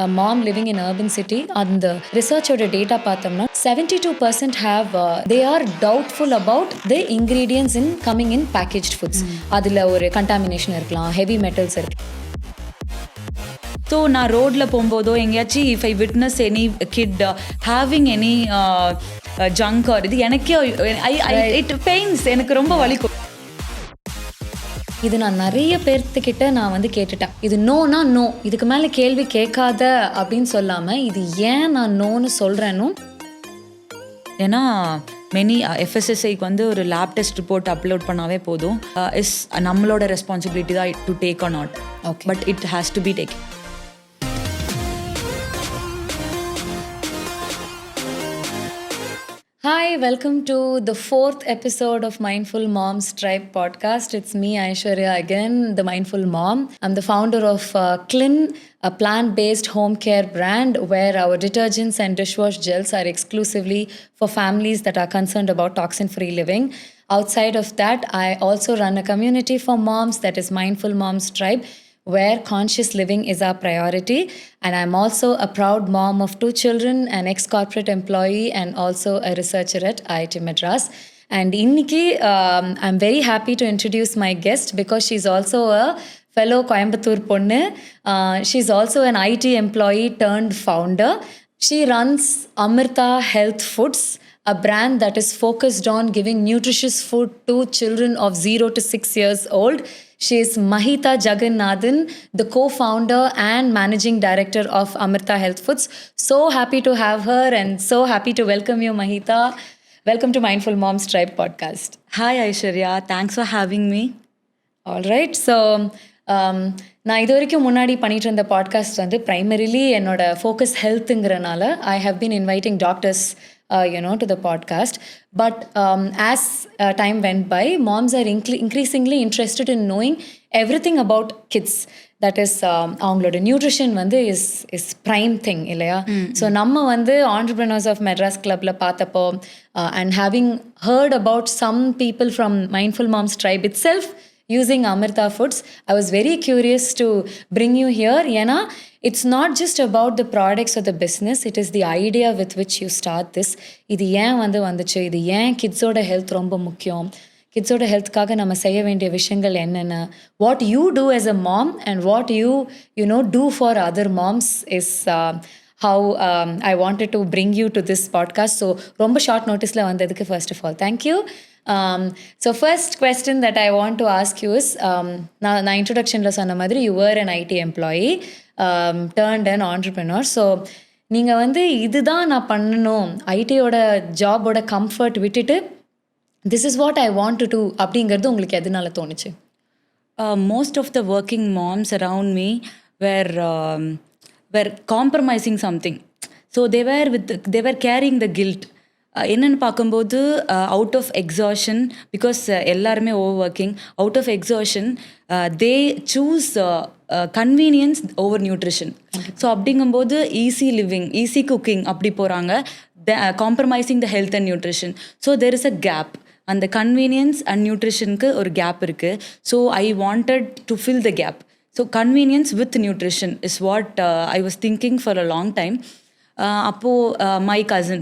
a mom living in urban city, and the research oda data பார்த்தோம்னா 72% have they are doubtful about the ingredients in coming in packaged foods. அதுல ஒரு contamination இருக்கலாம், heavy metals இருக்கு. So நான் ரோட்டில் போகும்போதோ எங்கேயாச்சும் if I witness any kid having any junk or இது எனக்கே இட் பெயின்ஸ், எனக்கு ரொம்ப வலிக்கும். இது நான் நிறைய பேர்த்துக்கிட்ட நான் வந்து கேட்டுட்டேன். இது நோனா நோ, இதுக்கு மேலே கேள்வி கேட்காத அப்படின்னு சொல்லாமல் இது ஏன் நான் நோன்னு சொல்கிறேன்னு. ஏன்னா மெனி எஃப்எஸ்எஸ்ஐக்கு வந்து ஒரு லேப் டெஸ்ட் ரிப்போர்ட் அப்லோட் பண்ணாவே போதும். இஸ் நம்மளோட ரெஸ்பான்சிபிலிட்டி தான் to take or not. Okay, but it has to be take. Hi, welcome to the 4th episode of Mindful Moms Tribe podcast. It's me, Aishwarya, again, the Mindful Mom. I'm the founder of Clean, a plant-based home care brand where our detergents and dishwash gels are exclusively for families that are concerned about toxin-free living. Outside of that, I also run a community for moms that is Mindful Moms Tribe, where conscious living is our priority. And I'm also a proud mom of 2 children, an ex-corporate employee, and also a researcher at IIT Madras. And inniki, I'm very happy to introduce my guest because she's also a fellow Coimbatore ponnu. She's also an IT employee turned founder. She runs Amirtha Health Foods, a brand that is focused on giving nutritious food to children of 0 to 6 years old. She is Mahitha Jaganathan, the co-founder and managing director of Amirta Health Foods. So happy to have her and so happy to welcome you, Mahitha. Welcome to Mindful Moms Tribe podcast. Hi Aishwarya, thanks for having me. All right, so நான் இது வரைக்கும் முன்னாடி பண்ணிட்டு இருந்த podcast வந்து primarily என்னோட focus ஹெல்த்துங்கிறனால I have been inviting doctors to the podcast. But as time went by, moms are increasingly interested in knowing everything about kids. That is, அவங்களோட நியூட்ரிஷன் வந்து இஸ் ப்ரைம் திங் இல்லையா? So நம்ம வந்து entrepreneurs of Madras கிளப்பில் பார்த்தப்போ and having heard about some people from mindful moms tribe itself using Amirtha Foods, I was very curious to bring you here. Yena, it's not just about the products or the business, it is the idea with which you start this. இது ஏன் வந்துச்சு, இது ஏன் கிட்ஸோட health ரொம்ப முக்கியம், கிட்ஸோட ஹெல்த்துக்காக நம்ம செய்ய வேண்டிய விஷயங்கள் என்னென்ன, what you do as a mom and what you know do for other moms is how I wanted to bring you to this podcast. So ரொம்ப ஷார்ட் நோட்டீஸில் வந்ததுக்கு first of all thank you. So first question that I want to ask you is, நான் இன்ட்ரொடக்ஷனில் சொன்ன மாதிரி you were an IT employee turned an entrepreneur. So நீங்கள் வந்து இதுதான் நான் பண்ணணும், ஐடியோட ஜாபோட கம்ஃபர்ட் விட்டுட்டு this is what I want to do அப்படிங்கிறது உங்களுக்கு எதனால தோணுச்சு? Most of the working moms around me were compromising something. So they were carrying the guilt. என்னென்னு பார்க்கும்போது அவுட் ஆஃப் எக்ஸாஷன், பிகாஸ் எல்லாருமே over working, out of exhaustion they choose convenience over nutrition. So அப்படிங்கும்போது easy living, easy cooking அப்படி போகிறாங்க, compromising the health and nutrition. So there is a gap. அந்த convenience and நியூட்ரிஷனுக்கு ஒரு gap இருக்குது. So I wanted to fill the gap. So convenience with nutrition is what I was thinking for a long time. My cousin,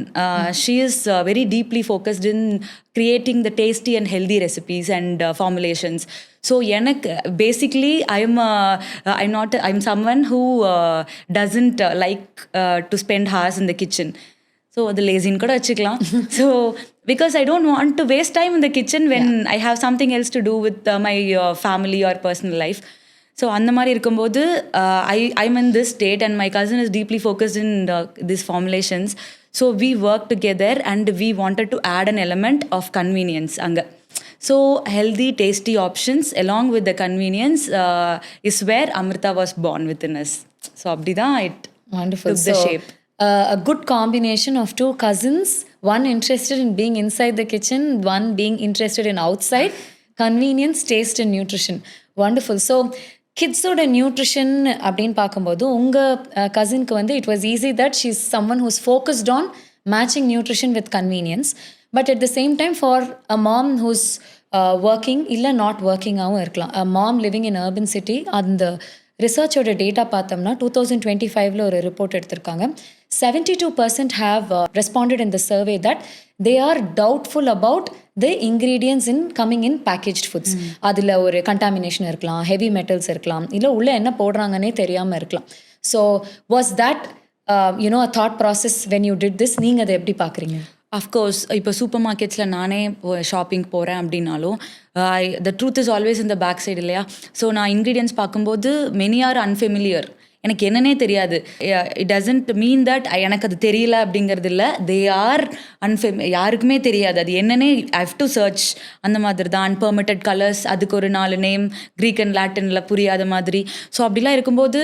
she is very deeply focused in creating the tasty and healthy recipes and formulations. So basically I'm someone who doesn't like to spend hours in the kitchen. So the lazy in kuda vechikalam. So because I don't want to waste time in the kitchen when I have something else to do with my family or personal life. So அந்த மாதிரி இருக்கும்போது I'm in this state and my cousin is deeply focused in these formulations. So we worked together and we wanted to add an element of convenience அங்கே. So healthy, tasty options along with the convenience is where Amirtha was born within us. So அப்படி தான் it Wonderful. took the shape. A good combination of 2 cousins, one interested in being inside the kitchen, one being interested in outside, convenience, taste and nutrition. Wonderful. So கிட்ஸோட nutrition அப்படின்னு பார்க்கும்போது உங்கள் கசின்க்கு வந்து it was easy that she is someone who's focused on matching nutrition with convenience. But at the same time for a mom who's working இல்லை not ஒர்க்கிங்காகவும் இருக்கலாம், a mom living in urban city, அந்த ரிசர்ச்சோட data பார்த்தோம்னா 2025 ஒரு report எடுத்திருக்காங்க. 72% have responded in the survey that they are doubtful about the ingredients in coming in packaged foods. அதில் ஒரு contamination இருக்கலாம், heavy metals இருக்கலாம், இல்லை உள்ள என்ன போடுறாங்கன்னே தெரியாமல் இருக்கலாம். So was that a thought process when you did this? நீங்கள் அதை எப்படி பார்க்குறீங்க? அஃப்கோர்ஸ் இப்போ சூப்பர் மார்க்கெட்ஸில் நானே ஷாப்பிங் போகிறேன் அப்படின்னாலும் த ட்ரூத் இஸ் ஆல்வேஸ் இந்த பேக் சைடு இல்லையா? ஸோ நான் இன்க்ரீடியன்ஸ் பார்க்கும்போது மெனி ஆர் அன்ஃபெமிலியர், எனக்கு என்னன்னே தெரியாது. இட் டசன்ட் மீன் தட் எனக்கு அது தெரியல அப்படிங்கிறது இல்லை, தே ஆர் யாருக்குமே தெரியாது அது என்னன்னே. I have to search. அந்த மாதிரி தான் அன்பெர்மிட்டட் கலர்ஸ், அதுக்கு ஒரு 4 நேம், க்ரீக் அண்ட் லாட்டினில் புரியாத மாதிரி. ஸோ அப்படிலாம் இருக்கும்போது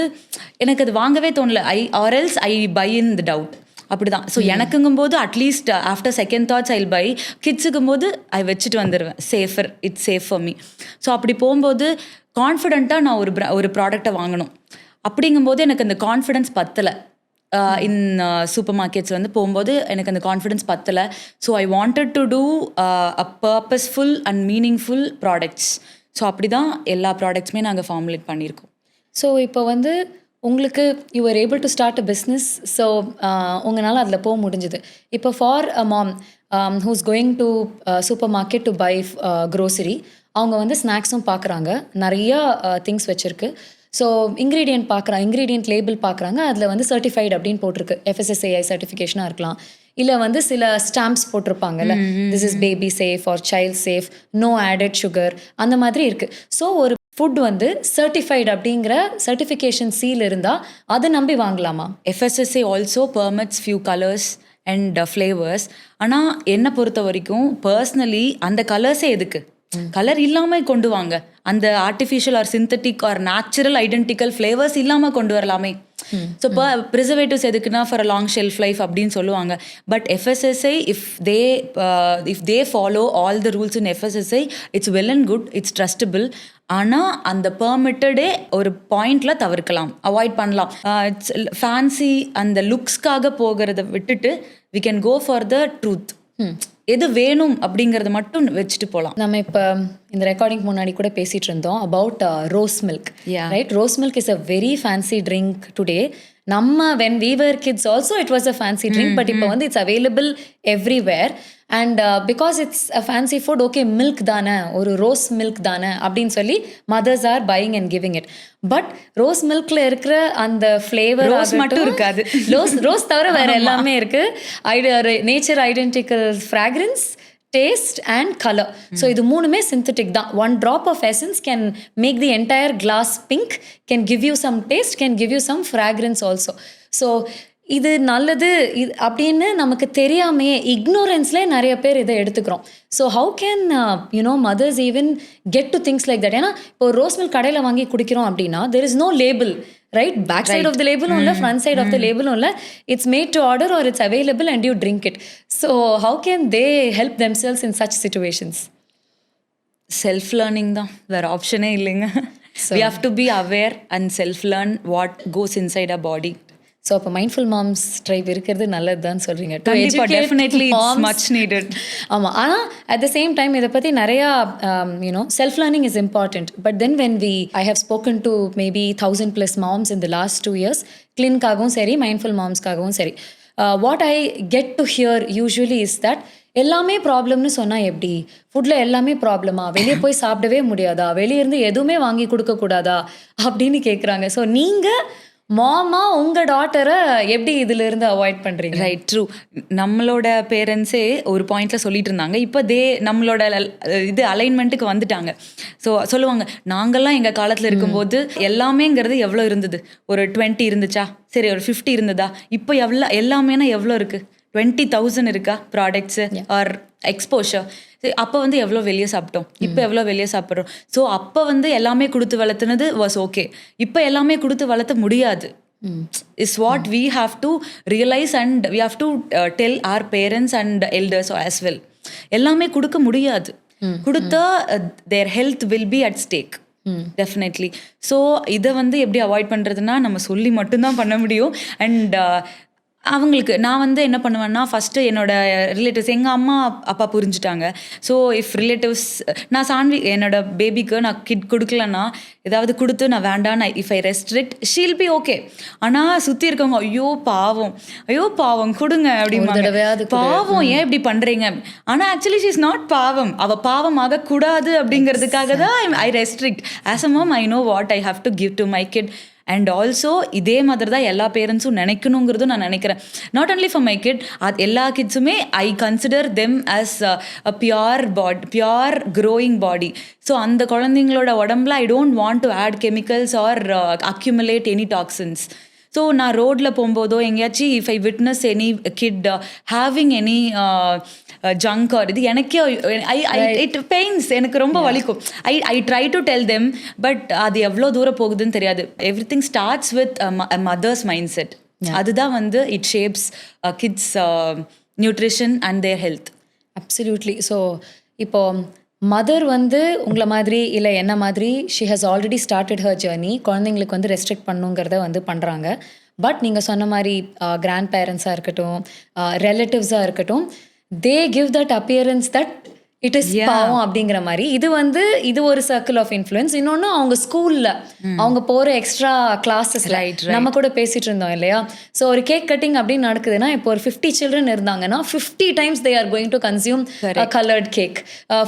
எனக்கு அது வாங்கவே தோணல. Or else I buy in the doubt. அப்படி தான். ஸோ எனக்குங்கும்போது at least after second thoughts I buy. கிட்ஸுக்கும்போது ஐ வச்சுட்டு வந்துடுவேன். Safer, it's safe for me. So அப்படி போகும்போது கான்ஃபிடென்ட்டாக நான் ஒரு ப்ராடக்டை வாங்கணும். அப்படிங்கும்போது எனக்கு அந்த கான்ஃபிடென்ஸ் பத்தலை. இன் சூப்பர் மார்க்கெட்ஸ் வந்து போகும்போது எனக்கு அந்த கான்ஃபிடென்ஸ் பத்தலை. So I wanted to do a purposeful and meaningful products. So அப்படி தான் எல்லா ப்ராடக்ட்ஸுமே நாங்கள் ஃபார்முலேட் பண்ணியிருக்கோம். ஸோ இப்போ வந்து உங்களுக்கு you are able to start a business. So உங்களால் அதில் போக முடிஞ்சுது. இப்போ for a mom who's going to supermarket to buy grocery, அவங்க வந்து ஸ்நாக்ஸும் பார்க்குறாங்க, நிறையா திங்ஸ் வச்சுருக்கு. ஸோ இன்க்ரீடியன்ட் லேபிள் பார்க்குறாங்க, அதில் வந்து சர்டிஃபைடு அப்படின்னு போட்டிருக்கு. FSSAI சர்டிஃபிகேஷனாக இருக்கலாம், இல்லை வந்து சில ஸ்டாம்ப்ஸ் போட்டிருப்பாங்கல்ல, this is baby safe or child safe, no added sugar, அந்த மாதிரி இருக்குது. ஸோ ஒரு ஃபுட் வந்து சர்டிஃபைடு அப்படிங்கிற சர்டிஃபிகேஷன் சீல் இருந்தால் அதை நம்பி வாங்கலாமா? FSSAI also permits few colours and flavours. ஆனால் என்னை பொறுத்த வரைக்கும் பர்சனலி அந்த கலர்ஸே எதுக்கு? கலர் இல்லாமல் கொண்டு வாங்க. அந்த artificial or synthetic or natural identical flavours இல்லாமல் கொண்டு வரலாமே. ஸோ இப்போ ப்ரிசர்வேட்டிவ்ஸ் எதுக்குன்னா for a long shelf life அப்படின்னு சொல்லுவாங்க. But FSSAI if they follow all the rules in FSSAI, it's well and good, it's trustable. ஆனால் அந்த பெர்மிட்டடே ஒரு பாயிண்டில் தவிர்க்கலாம், அவாய்ட் பண்ணலாம். இட்ஸ் ஃபேன்சி அந்த லுக்ஸ்க்காக போகிறத விட்டுட்டு we can go for the truth. எது வேணும் அப்படிங்கிறத மட்டும் வச்சுட்டு போகலாம். நம்ம இப்போ இந்த ரெக்கார்டிங் முன்னாடி கூட பேசிகிட்டு இருந்தோம் about rose milk, right? Rose milk is a very fancy drink today. நம்ம when we were kids also it was a fancy drink, but இப்போ வந்து it's available everywhere and because it's a fancy food, okay, milk தானே, ஒரு rose milk தானே அப்படின்னு சொல்லி mothers are buying and giving it. But rose மில்க்ல இருக்கிற அந்த ஃப்ளேவர் மட்டும் இருக்காது. ரோஸ் தவிர வேற எல்லாமே இருக்கு. Nature identical fragrance, taste and color. So இது மூணுமே synthetic தான். One drop of essence can make the entire glass pink, can give you some taste, can give you some fragrance also. So இது நல்லது அப்படின்னு நமக்கு தெரியாமையே இக்னோரன்ஸ்லேயே நிறைய பேர் இதை எடுத்துக்கிறோம். So how can mothers even get to things like that? ஏன்னா இப்போ ரோஸ் மில்க் கடையில் வாங்கி குடிக்கிறோம் அப்படின்னா there is no label, right? Back side of the label only, front side of the label only. It's made to order or it's available and you drink it. So how can they help themselves in such situations? Self learning தான், வேற ஆப்ஷனே இல்லைங்க. We have to be aware and self learn what goes inside our body. So அப்போ mindful moms tribe இருக்கிறது நல்லது தான் சொல்கிறீங்க. Definitely it's much needed. ஆமாம், ஆனால் அட் த சேம் டைம் இதை பற்றி நிறையா self learning is important. But then when I have spoken to maybe 1000+ moms in the last 2 years, கிளின்காகவும் சரி மைண்ட்ஃபுல் மாம்ஸ்க்காகவும் சரி, what I get to hear usually is that எல்லாமே ப்ராப்ளம்னு சொன்னால் எப்படி? ஃபுட்டில் எல்லாமே ப்ராப்ளமா? வெளியே போய் சாப்பிடவே முடியாதா? வெளியே இருந்து எதுவுமே வாங்கி கொடுக்கக்கூடாதா அப்படின்னு கேட்குறாங்க. ஸோ நீங்கள் மாமா உங்கள் டாட்டரை எப்படி இதிலிருந்து அவாய்ட் பண்ணுறீங்க? Right, true. நம்மளோட பேரண்ட்ஸே ஒரு பாயிண்டில் சொல்லிட்டு இருந்தாங்க. இப்போ நம்மளோட இது அலைன்மெண்ட்டுக்கு வந்துட்டாங்க. ஸோ சொல்லுவாங்க, நாங்கள்லாம் எங்கள் காலத்தில் இருக்கும்போது எல்லாமேங்கிறது எவ்வளோ இருந்தது? ஒரு 20 இருந்துச்சா? சரி, ஒரு 50 இருந்ததா? இப்போ எல்லாமேனா எவ்வளோ இருக்குது? 20,000 இருக்கா ப்ராடக்ட்ஸு ஆர் எக்ஸ்போஷர்? அப்போ வந்து எவ்வளோ வெளியே சாப்பிட்டோம், இப்போ எவ்வளோ வெளியே சாப்பிட்றோம். ஸோ அப்போ வந்து எல்லாமே கொடுத்து வளர்த்துனது வாஸ் ஓகே. இப்போ எல்லாமே கொடுத்து வளர்த்த முடியாது. Is what we have to realise and we have to tell our parents and elders as well. எல்லாமே கொடுக்க முடியாது. கொடுத்தா their health will be at stake. Definitely. So இதை வந்து எப்படி அவாய்ட் பண்ணுறதுனா நம்ம சொல்லி மட்டும்தான் பண்ண முடியும். அண்ட் அவங்களுக்கு நான் வந்து என்ன பண்ணுவேன்னா, ஃபஸ்ட்டு என்னோட ரிலேட்டிவ்ஸ் எங்கள் அம்மா அப்பா புரிஞ்சுட்டாங்க. ஸோ இஃப் ரிலேட்டிவ்ஸ் நான் என்னோட பேபிக்கு நான் கிட் கொடுக்கலன்னா, ஏதாவது கொடுத்து நான் வேண்டாம், நான் if I restrict she'll be okay. ஆனால் சுற்றி இருக்கவங்க ஐயோ பாவம் கொடுங்க அப்படிம்பாங்க. பாவம் ஏன் இப்படி பண்ணுறீங்க? ஆனால் ஆக்சுவலி ஷீ இஸ் நாட் பாவம். அவள் பாவம் ஆகக்கூடாது அப்படிங்கிறதுக்காக தான் I restrict. As a mom I know what I have to give to my kid. And also இதே மாதிரி தான் எல்லா பேரண்ட்ஸும் நினைக்கணுங்கிறதும் நான் நினைக்கிறேன். Not only for my kid, எல்லா கிட்ஸுமே I consider them as a pure growing body. So அந்த குழந்தைங்களோட உடம்புல I don't want to add chemicals or accumulate any toxins. So நான் ரோட்டில் போகும்போதோ எங்கேயாச்சும் if I witness any kid having any junk or இது எனக்கே இட் பெயின்ஸ், எனக்கு ரொம்ப வலிக்கும். I try to tell them, but அது எவ்வளோ தூரம் போகுதுன்னு தெரியாது. Everything starts with mother's mindset. அதுதான் வந்து it shapes kids nutrition and their health. Absolutely. So இப்போ மதர் வந்து உங்களை மாதிரி இல்லை என்ன மாதிரி she has already started her journey. குழந்தைங்களுக்கு வந்து ரெஸ்ட்ரிக்ட் பண்ணுங்கிறத வந்து பண்ணுறாங்க. பட் நீங்கள் சொன்ன மாதிரி கிராண்ட் பேரண்ட்ஸாக இருக்கட்டும், ரிலேட்டிவ்ஸாக இருக்கட்டும், they give that appearance that it is பாவம் அப்படிங்கிற மாதிரி. இது ஒரு சர்க்கிள் ஆஃப் இன்ஃப்ளூயன்ஸ். இன்னொன்று அவங்க ஸ்கூலில் அவங்க போகிற எக்ஸ்ட்ரா கிளாஸஸில் நம்ம கூட பேசிகிட்டு இருந்தோம் இல்லையா? ஸோ ஒரு கேக் கட்டிங் அப்படின்னு நடக்குதுன்னா, இப்போ ஒரு 50 children இருந்தாங்கன்னா 50 times they are going to consume a colored cake.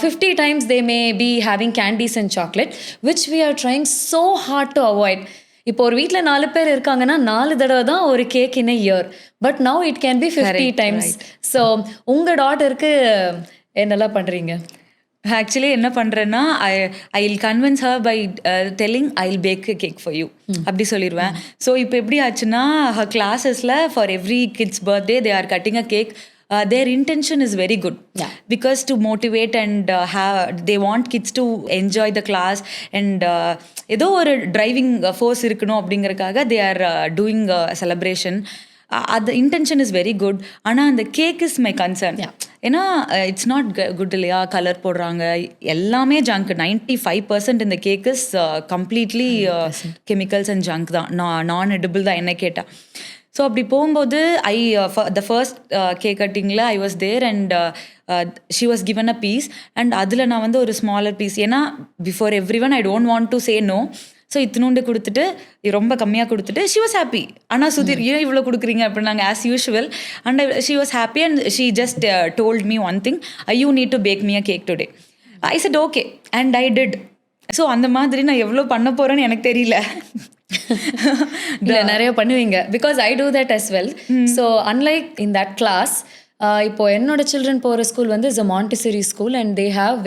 50 times they may be having candies and chocolate, which we are trying so hard to avoid. இப்போ ஒரு வீட்டில் 4 பேர் இருக்காங்கன்னா 4 தடவை தான் ஒரு cake in a year. But now it can be 50 times. So உங்கள் டாட்டருக்கு என்னெல்லாம் பண்ணுறீங்க? ஆக்சுவலி என்ன பண்ணுறேன்னா, I will convince her by telling I will bake cake for you அப்படி சொல்லிடுவேன். ஸோ இப்போ எப்படி ஆச்சுன்னா, ஹர் கிளாஸஸில் for every kids birthday they are cutting a cake. Their intention is very good, because to motivate and they want kids to enjoy the class and ஏதோ ஒரு driving force இருக்கணும் அப்படிங்கறதுக்காக they are doing a celebration. The intention is very good. ஆனால் அந்த cake is my concern. ஏன்னா it's not good இல்லையா? Colour போடுறாங்க, எல்லாமே ஜங்க். 95% இந்த cake is completely chemicals and junk தான், நான் எடிபிள் தான் என்ன கேட்டால். ஸோ அப்படி போகும்போது த ஃபர்ஸ்ட் கேக் கட்டிங்கில் I was there and she was given a piece. And அதில் நான் வந்து ஒரு ஸ்மாலர் பீஸ், ஏன்னா before everyone I don't want to say no. So இத்தினூண்டு கொடுத்துட்டு, ரொம்ப கம்மியாக கொடுத்துட்டு ஷி வாஸ் ஹாப்பி. ஆனால் சுதீர் ஏன் இவ்வளோ கொடுக்குறீங்க அப்படின்னாங்க as usual. And she was happy and she just told me one thing, you need to bake me a cake today. I said okay and I did. So அந்த மாதிரி நான் எவ்வளோ பண்ண போகிறேன்னு எனக்கு தெரியல. இல்லை, நிறைய பண்ணுவீங்க. Because I do that as well. So unlike in that class, இப்போ என்னோட சில்ட்ரன் போகிற ஸ்கூல் வந்து is a Montessori school and they have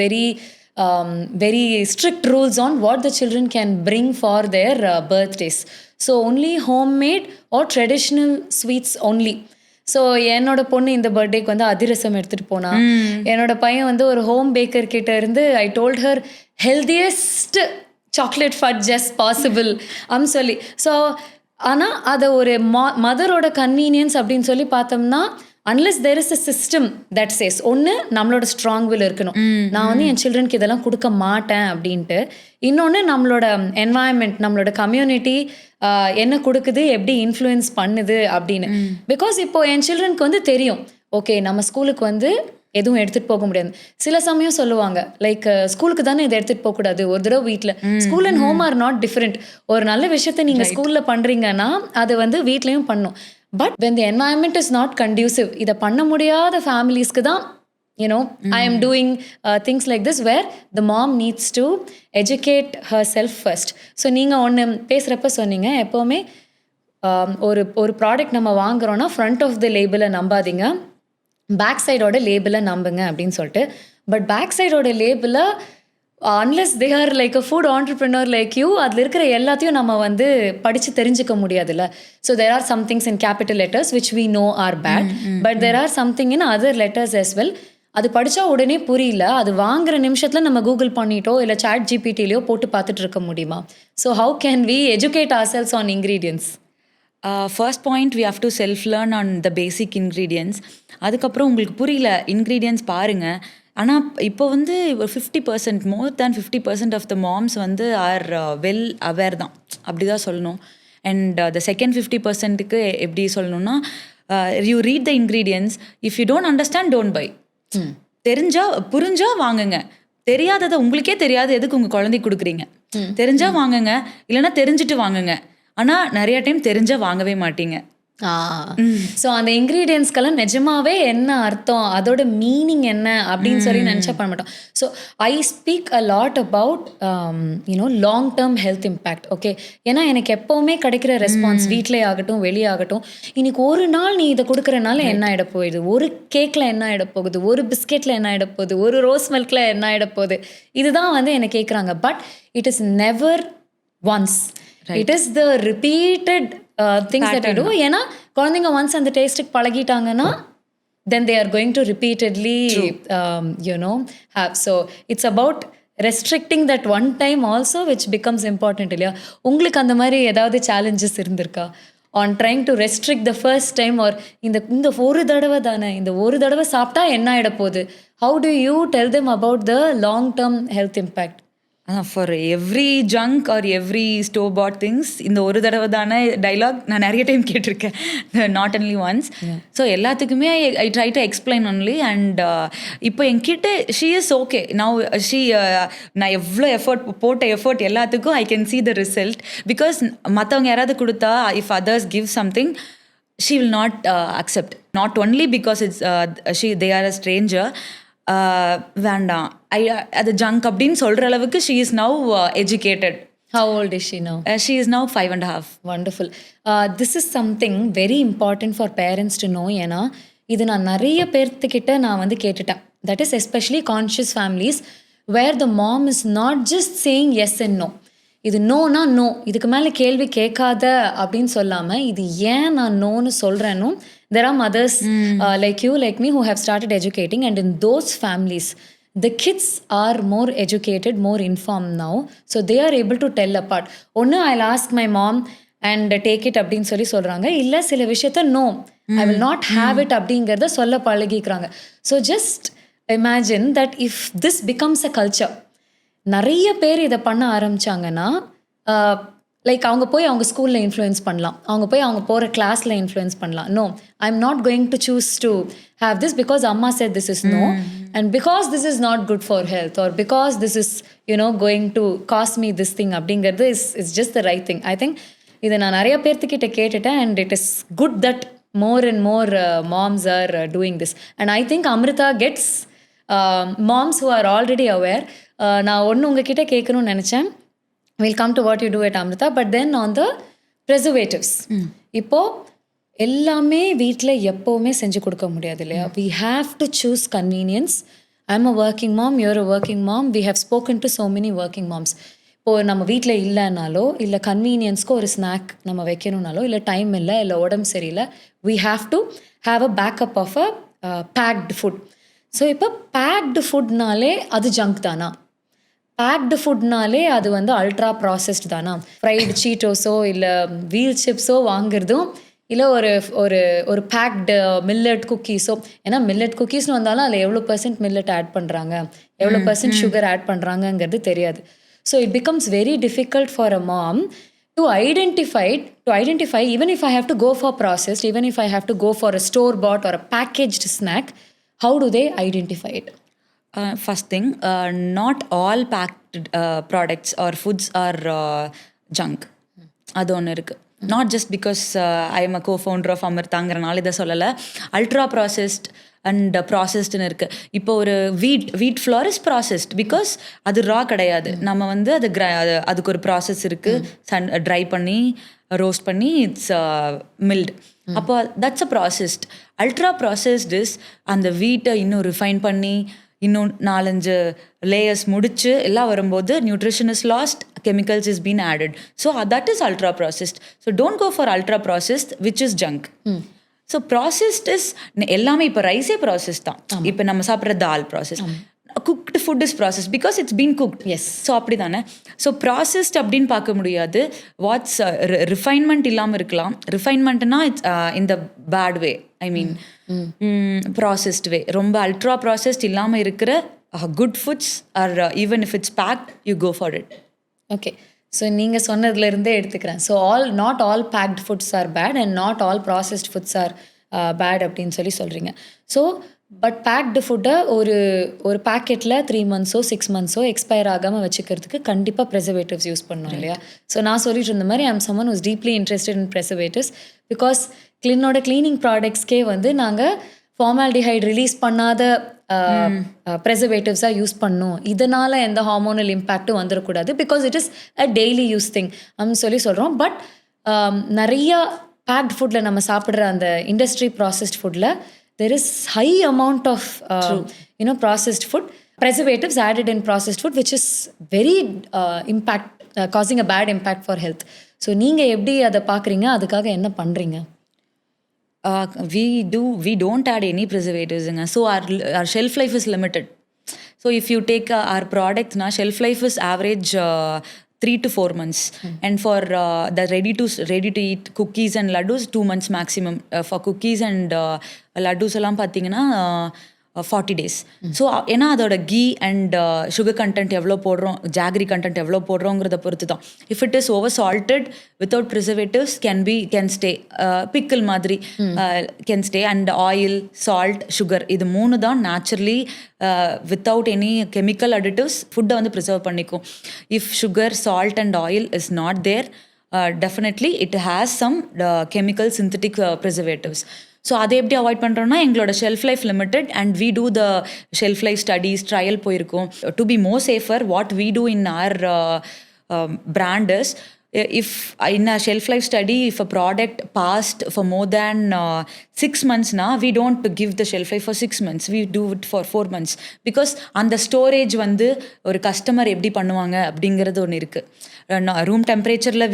very strict rules on what the children can bring for their birthdays. So only homemade or traditional sweets only. So என்னோட பொண்ணு இந்த பர்த்டேக்கு வந்து அதிரசம் எடுத்துகிட்டு போனா, என்னோட பையன் வந்து ஒரு ஹோம் பேக்கர் கிட்ட இருந்து I told her healthiest chocolate fudge just possible அப்படின்னு சொல்லி. ஸோ ஆனால் அதை ஒரு மதரோட கன்வீனியன்ஸ் அப்படின்னு சொல்லி பார்த்தோம்னா, unless there is a system that says, ஒன்று நம்மளோட ஸ்ட்ராங் வில் இருக்கணும், நான் வந்து என் சில்ட்ரனுக்கு இதெல்லாம் கொடுக்க மாட்டேன் அப்படின்ட்டு. இன்னொன்று நம்மளோட என்வாயன்மெண்ட், நம்மளோட கம்யூனிட்டி என்ன கொடுக்குது, எப்படி இன்ஃப்ளூயன்ஸ் பண்ணுது அப்படின்னு. பிகாஸ் இப்போ என் சில்ட்ரனுக்கு வந்து தெரியும், ஓகே நம்ம ஸ்கூலுக்கு வந்து எதுவும் எடுத்துகிட்டு போக முடியாது. சில சமயம் சொல்லுவாங்க லைக் ஸ்கூலுக்கு தானே இதை எடுத்துகிட்டு போகக்கூடாது, ஒரு தடவை வீட்டில். School and home or not different. ஒரு நல்ல விஷயத்தை நீங்கள் ஸ்கூலில் பண்ணுறீங்கன்னா அது வந்து வீட்லேயும் பண்ணும். But when the environment is not conducive, இதை பண்ண முடியாத ஃபேமிலிஸ்க்கு தான் I am doing things like this where the mom needs to educate herself first. So நீங்கள் ஒன்று பேசுகிறப்ப சொன்னீங்க, எப்போவுமே ஒரு ப்ராடக்ட் நம்ம வாங்குறோன்னா ஃப்ரண்ட் ஆஃப் த லேபிளை நம்பாதீங்க, பேக் சைடோட லேபிளை நம்புங்க அப்படின்னு சொல்லிட்டு. பட் பேக் சைடோட லேபிளை unless they are like a food entrepreneur like you, அதில் இருக்கிற எல்லாத்தையும் நம்ம வந்து படித்து தெரிஞ்சுக்க முடியாதுல்ல. So there are some things in capital letters which we know are bad, but there are something in other letters as well. அது படித்தா உடனே புரியல, அது வாங்குற நிமிஷத்தில் நம்ம கூகுள் பண்ணிட்டோ இல்லை சாட் ஜிபிடிலையோ போட்டு பார்த்துட்டு இருக்க முடியுமா? So how can we educate our selves on ingredients? First point, we have to self learn on the basic ingredients. அதுக்கப்புறம் உங்களுக்கு புரியல இன்க்ரீடியன்ஸ் பாருங்கள். ஆனால் இப்போ வந்து 50%, more than 50% of the moms வந்து ஆர் வெல் அவேர் தான், அப்படி தான் சொல்லணும். அண்ட் த செகண்ட் 50%க்கு எப்படி சொல்லணும்னா, you read the ingredients. If you don't understand, don't by. தெரிஞ்சா புரிஞ்சா வாங்குங்க. தெரியாததை உங்களுக்கே தெரியாது எதுக்கு உங்கள் குழந்தைக்கு கொடுக்குறீங்க. தெரிஞ்சா வாங்குங்க, இல்லைன்னா தெரிஞ்சுட்டு வாங்குங்க. ஆனால் நிறைய டைம் தெரிஞ்சா வாங்கவே மாட்டீங்க. ஸோ அந்த இன்க்ரீடியன்ஸ்க்கெல்லாம் நிஜமாவே என்ன அர்த்தம், அதோட மீனிங் என்ன அப்படின்னு சொல்லி நினச்சா பண்ண மாட்டோம். So I speak a lot about long term health impact. Okay, ஏன்னா எனக்கு எப்போவுமே கிடைக்கிற ரெஸ்பான்ஸ் வீட்டிலே ஆகட்டும் வெளியாகட்டும், இன்னைக்கு ஒரு நாள் நீ இதை கொடுக்குறனால என்ன ஆகிட போகுது, ஒரு கேக்கில் என்ன ஆகிட போகுது, ஒரு பிஸ்கெட்டில் என்ன ஆகிட போகுது, ஒரு ரோஸ் மில்கில் என்ன ஆகிட போகுது, இதுதான் வந்து என்னை கேட்குறாங்க. But it is never once, it is the repeated things that I do. ஏன்னா குழந்தைங்க ஒன்ஸ் அந்த டேஸ்ட்டுக்கு பழகிட்டாங்கன்னா then they are going to repeatedly have. So it's about restricting that one time also, which becomes important. இல்லையா, உங்களுக்கு அந்த மாதிரி ஏதாவது challenges இருந்திருக்கா on trying to restrict the first time, or இந்த ஒரு தடவை தானே, இந்த ஒரு தடவை சாப்பிட்டா என்ன ஆகிட போகுது? How do you tell them about the long term health impact? For every junk or every store bought things இந்த ஒரு தடவை தானே டைலாக் நான் நிறைய டைம் கேட்டிருக்கேன், நாட் ஒன்லி ஒன்ஸ். ஸோ எல்லாத்துக்குமே ஐ try to explain only. And இப்போ என்கிட்ட ஷீ இஸ் ஓகே நவ். நான் எவ்வளோ போட்ட எஃபர்ட் எல்லாத்துக்கும் I can see the result. Because மற்றவங்க யாராவது கொடுத்தா, if others give something, she will not accept. Not only because they are a stranger. வேண்டாம், அது ஜங்க் அப்படின்னு சொல்கிற அளவுக்கு she is now educated. How old is she now? She is now 5.5. Wonderful. This is something very important for parents to know. ஏன்னா இது நான் நிறைய பேர்த்துக்கிட்ட நான் வந்து கேட்டுட்டேன். That is especially conscious families where the mom is not just saying yes and no. இது நோனா no, இதுக்கு மேலே கேள்வி கேட்காத அப்படின்னு சொல்லாமல், இது ஏன் நான் நோன்னு சொல்கிறேன்னு, there are mothers like you, like me, who have started educating, and in those families the kids are more educated, more informed now, so they are able to tell apart. ஒன்று I'll ask my mom and take it அப்படின்னு சொல்கிறாங்க, இல்லை சில விஷயத்த no, I will not have it அப்படிங்கிறத சொல்ல பழகிக்கிறாங்க. So just imagine that if this becomes a culture, நிறைய பேர் இதை பண்ண ஆரம்பித்தாங்கன்னா, லைக் அவங்க போய் அவங்க ஸ்கூலில் இன்ஃப்ளூயன்ஸ் பண்ணலாம், அவங்க போய் அவங்க போகிற கிளாஸில் இன்ஃப்ளூயன்ஸ் பண்ணலாம். No, I am not going to choose to have this because அம்மா said this is no, and because this is not good for health, or because this is going to cost me this thing அப்படிங்கிறது is just the right thing. I think இதை நான் நிறைய பேர்த்துக்கிட்ட கேட்டுட்டேன், and it is good that more and more moms are doing this. And I think Amirtha gets moms who are already aware. நான் ஒன்று உங்ககிட்ட கேட்கணும்னு நினச்சேன். We'll come to what you do at Amirtha, but then on the preservatives. இப்போது எல்லாமே வீட்டில் எப்போவுமே செஞ்சு கொடுக்க முடியாது இல்லையா? We have to choose convenience. I'm a working mom, you're a working mom. We have spoken to so many working moms. இப்போது நம்ம வீட்டில் இல்லைனாலோ, இல்லை கன்வீனியன்ஸ்க்கு ஒரு ஸ்நாக் நம்ம வைக்கணுன்னாலோ, இல்லை டைம் இல்லை, இல்லை உடம்பு சரியில்லை, we have to have a backup of a packed food. So இப்போ பேக்டு ஃபுட்னாலே அது ஜங்க் தானா? பேக்டு ஃபுட்னாலே அது வந்து அல்ட்ரா ப்ராசஸ்ட் தானா? ஃப்ரைடு சீட்டோஸோ இல்லை வீல் சிப்ஸோ வாங்குறதும், இல்லை ஒரு ஒரு ஒரு பேக்டு மில்லட் குக்கீஸோ. ஏன்னா மில்லட் குக்கீஸ்னு வந்தாலும் அதில் எவ்வளோ % மில்லட் ஆட் பண்ணுறாங்க, எவ்வளோ % சுகர் ஆட் பண்ணுறாங்கங்கிறது தெரியாது. So it becomes very difficult for a mom to identify, even if I have to go for processed, even if I have to go for a store bought or a packaged snack, how do they identify it? First thing, not all packed products or foods are junk. அது ஒன்று இருக்குது. Not just because I am a co-founder of Amirthaங்கிறனால இதை சொல்லலை. Ultra processed and ப்ராசஸ்டுன்னு இருக்குது. இப்போ ஒரு வீட் flower is processed because அது ரா கிடையாது. நம்ம வந்து அதுக்கு ஒரு ப்ராசஸ் இருக்குது, ட்ரை பண்ணி ரோஸ்ட் பண்ணி இட்ஸ் மில்ட். அப்போ that's a processed. Ultra processed is அந்த வீட்டை இன்னும் ரிஃபைன் பண்ணி இன்னும் 4-5 லேயர்ஸ் முடிச்சு எல்லாம் வரும்போது nutrition is last, chemicals is been added. So that is ultra processed. So don't go for ultra processed which is junk. So processed is எல்லாமே. இப்போ ரைஸே ப்ராசஸ் தான். இப்போ நம்ம சாப்பிட்ற dal process, cooked food is processed because it's been cooked. Yes. So அப்படி தானே. So processed அப்படின்னு பார்க்க முடியாது. வாட்ஸ் ரிஃபைன்மெண்ட் இல்லாமல் இருக்கலாம். ரிஃபைன்மெண்ட்னா it's in the bad way, I mean processed way. ரொம்ப அல்ட்ரா ப்ராசஸ்ட் இல்லாமல் இருக்கிற good foods are even if it's packed you go for it. Okay, so நீங்கள் சொன்னதுலேருந்தே எடுத்துக்கிறேன். So not all packed foods are bad and not all processed foods are bad அப்படின்னு சொல்கிறீங்க. So but packed ஃபுட்டை ஒரு பேக்கெட்டில் 3 monthsோ 6 monthsோ எக்ஸ்பயர் ஆகாமல் வச்சுக்கிறதுக்கு கண்டிப்பாக ப்ரெசர்வேட்டிவ்ஸ் யூஸ் பண்ணணும் இல்லையா? ஸோ நான் சொல்லிட்டு இருந்த மாதிரி I'm someone was deeply interested in preservatives because cleaning ப்ராடக்ட்ஸ்க்கே வந்து நாங்கள் ஃபார்மால்டிஹைட் ரிலீஸ் பண்ணாத ப்ரெசர்வேட்டிவ்ஸாக யூஸ் பண்ணணும், இதனால் எந்த ஹார்மோனல் இம்பேக்ட்டும் வந்துடக்கூடாது because it is a daily use thing அப்படின்னு சொல்கிறோம். பட் நிறையா பேக்ட் ஃபுட்டில் நம்ம சாப்பிட்ற அந்த இண்டஸ்ட்ரி ப்ராசஸ்ட் ஃபுட்டில் there is high amount of processed food, preservatives added in processed food, which is very causing a bad impact for health. So நீங்க எப்படி அதை பார்க்குறீங்க, அதுக்காக என்ன பண்ணுறீங்க? We don't add any preservatives, so our shelf life is limited. So if you take our products, shelf life is average 3 to 4 months. And for the ready to eat cookies and laddus, 2 months maximum. For cookies and laddus எல்லாம் பார்த்தீங்கன்னா 40 days. So ஏன்னா அதோட key and sugar content எவ்வளோ போடுறோம், jaggery content எவ்வளோ போடுறோங்கிறத பொறுத்து தான். If it is over salted without preservatives can stay, pickle மாதிரி can stay. And oil, salt, sugar, இது 3 தான் naturally without any chemical additives ஃபுட்டை வந்து ப்ரிசர்வ் பண்ணிக்கும். If sugar, salt and oil is not there, definitely it has some chemical synthetic preservatives. So அதை எப்படி avoid பண்ணுறோன்னா எங்களோட shelf life limited and we do the shelf life studies, trial போயிருக்கோம். To be more safer, what we do in our brand is, if in a shelf life study, if a product passed for more than 6 months, we don't give the shelf life for 6 months, we do it for 4 months. Because அந்த storage வந்து ஒரு customer எப்படி பண்ணுவாங்க அப்படிங்கிறது ஒன்று இருக்குது. Room டெம்பரேச்சரில்